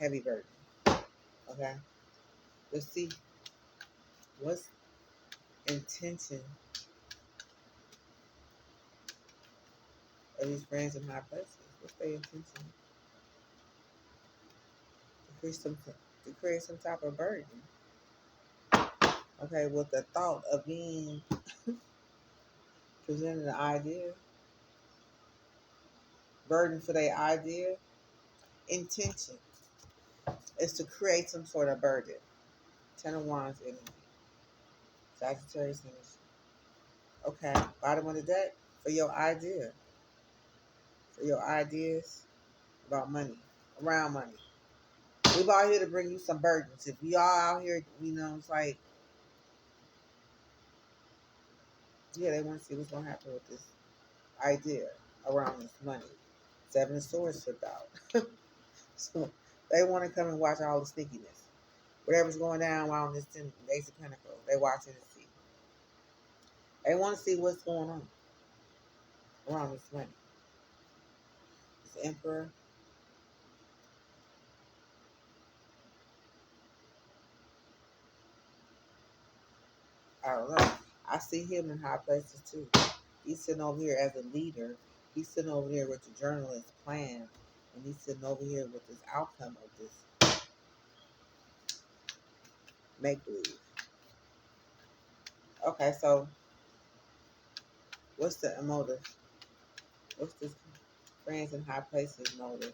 Heavy burden. Okay. Let's see what's intention of these friends in high places. What's their intention? To create some type of burden. Okay, with the thought of being presented an idea, burden for their idea, intention is to create some sort of burden. Ten of Wands energy, Sagittarius energy. Okay, bottom of the deck for your idea, for your ideas about money, around money. We're out here to bring you some burdens. If we all out here, it's like, yeah, they want to see what's going to happen with this idea around this money. Seven of Swords flipped out. So they want to come and watch all the sneakiness. Whatever's going down while on this Ace of Pentacles, they watching to see. They want to see what's going on around this money. This Emperor. I don't know. I see him in high places too. He's sitting over here as a leader. He's sitting over here with the journalist plan. And he's sitting over here with this outcome of this make-believe. Okay, so what's the motive? What's this friends in high places motive?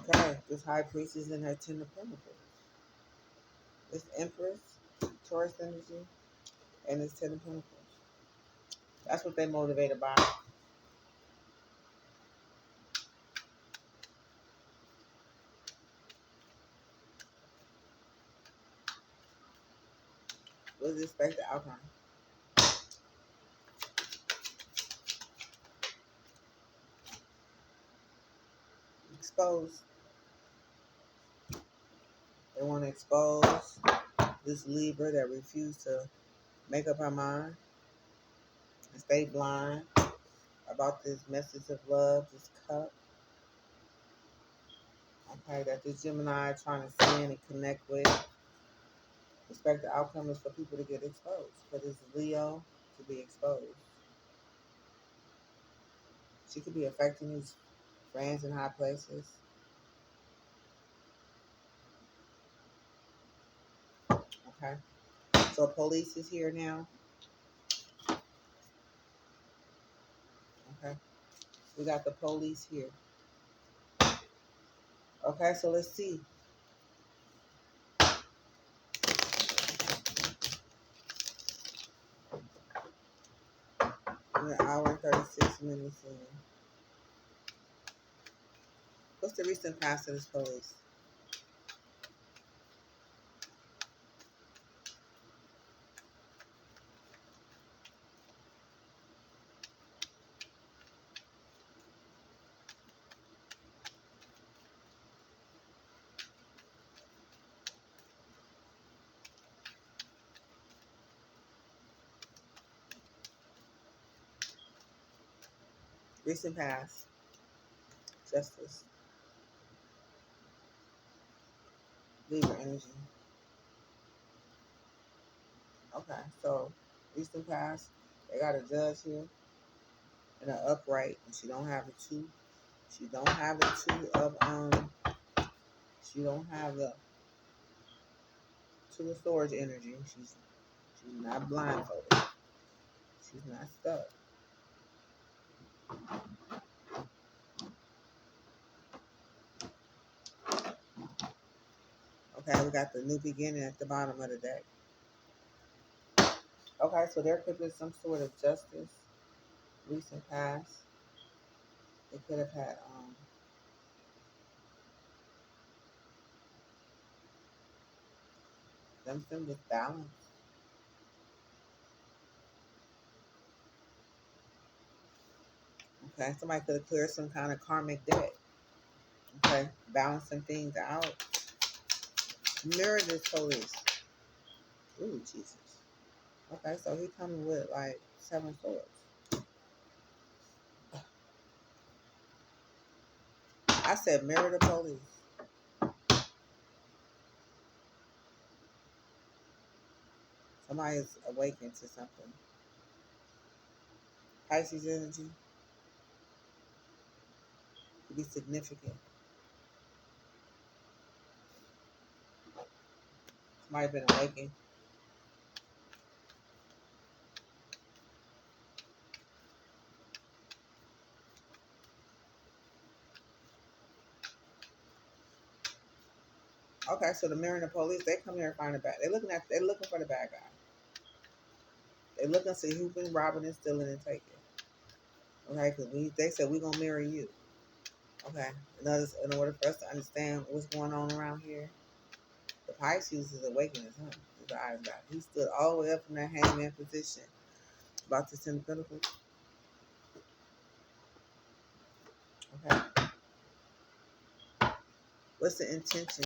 Okay, this high priestess in her Ten of Pentacles. This Empress, Taurus energy, and this Ten of Pentacles. That's what they're motivated by. What's the expected outcome? Expose. They want to expose this Libra that refused to make up her mind and stay blind about this message of love, this cup. Okay, that this Gemini trying to send and connect with. Expect the outcome is for people to get exposed. For this Leo to be exposed. She could be affecting his friends in high places. Okay. So police is here now. Okay. We got the police here. Okay, so let's see. We're an hour and 36 minutes in. What's the recent past of this police? Recent past. Justice. Libra energy. Okay, so recent past. They got a judge here and an upright, and she don't have a two. She don't have the two of She don't have the two of swords energy. She's not blindfolded. She's not stuck. Okay, we got the new beginning at the bottom of the deck. Okay, so there could be some sort of justice, recent past. They could have had something with balance. Okay, somebody could have cleared some kind of karmic debt. Okay, balancing things out. Mirror this police. Ooh, Jesus. Okay, so he coming with like 7 swords. I said mirror the police. Somebody is awakened to something. Pisces energy could be significant. Somebody been awakened. Okay, so the mirror and the police, they come here and find the bad. They're looking for the bad guy. They're looking to see who's been robbing and stealing and taking. Okay, because they said we're gonna mirror you. Okay, in order for us to understand what's going on around here, the Pisces is awakening him. His eyes got. He stood all the way up from that hangman position, about to send the pinnacle. Okay, what's the intention?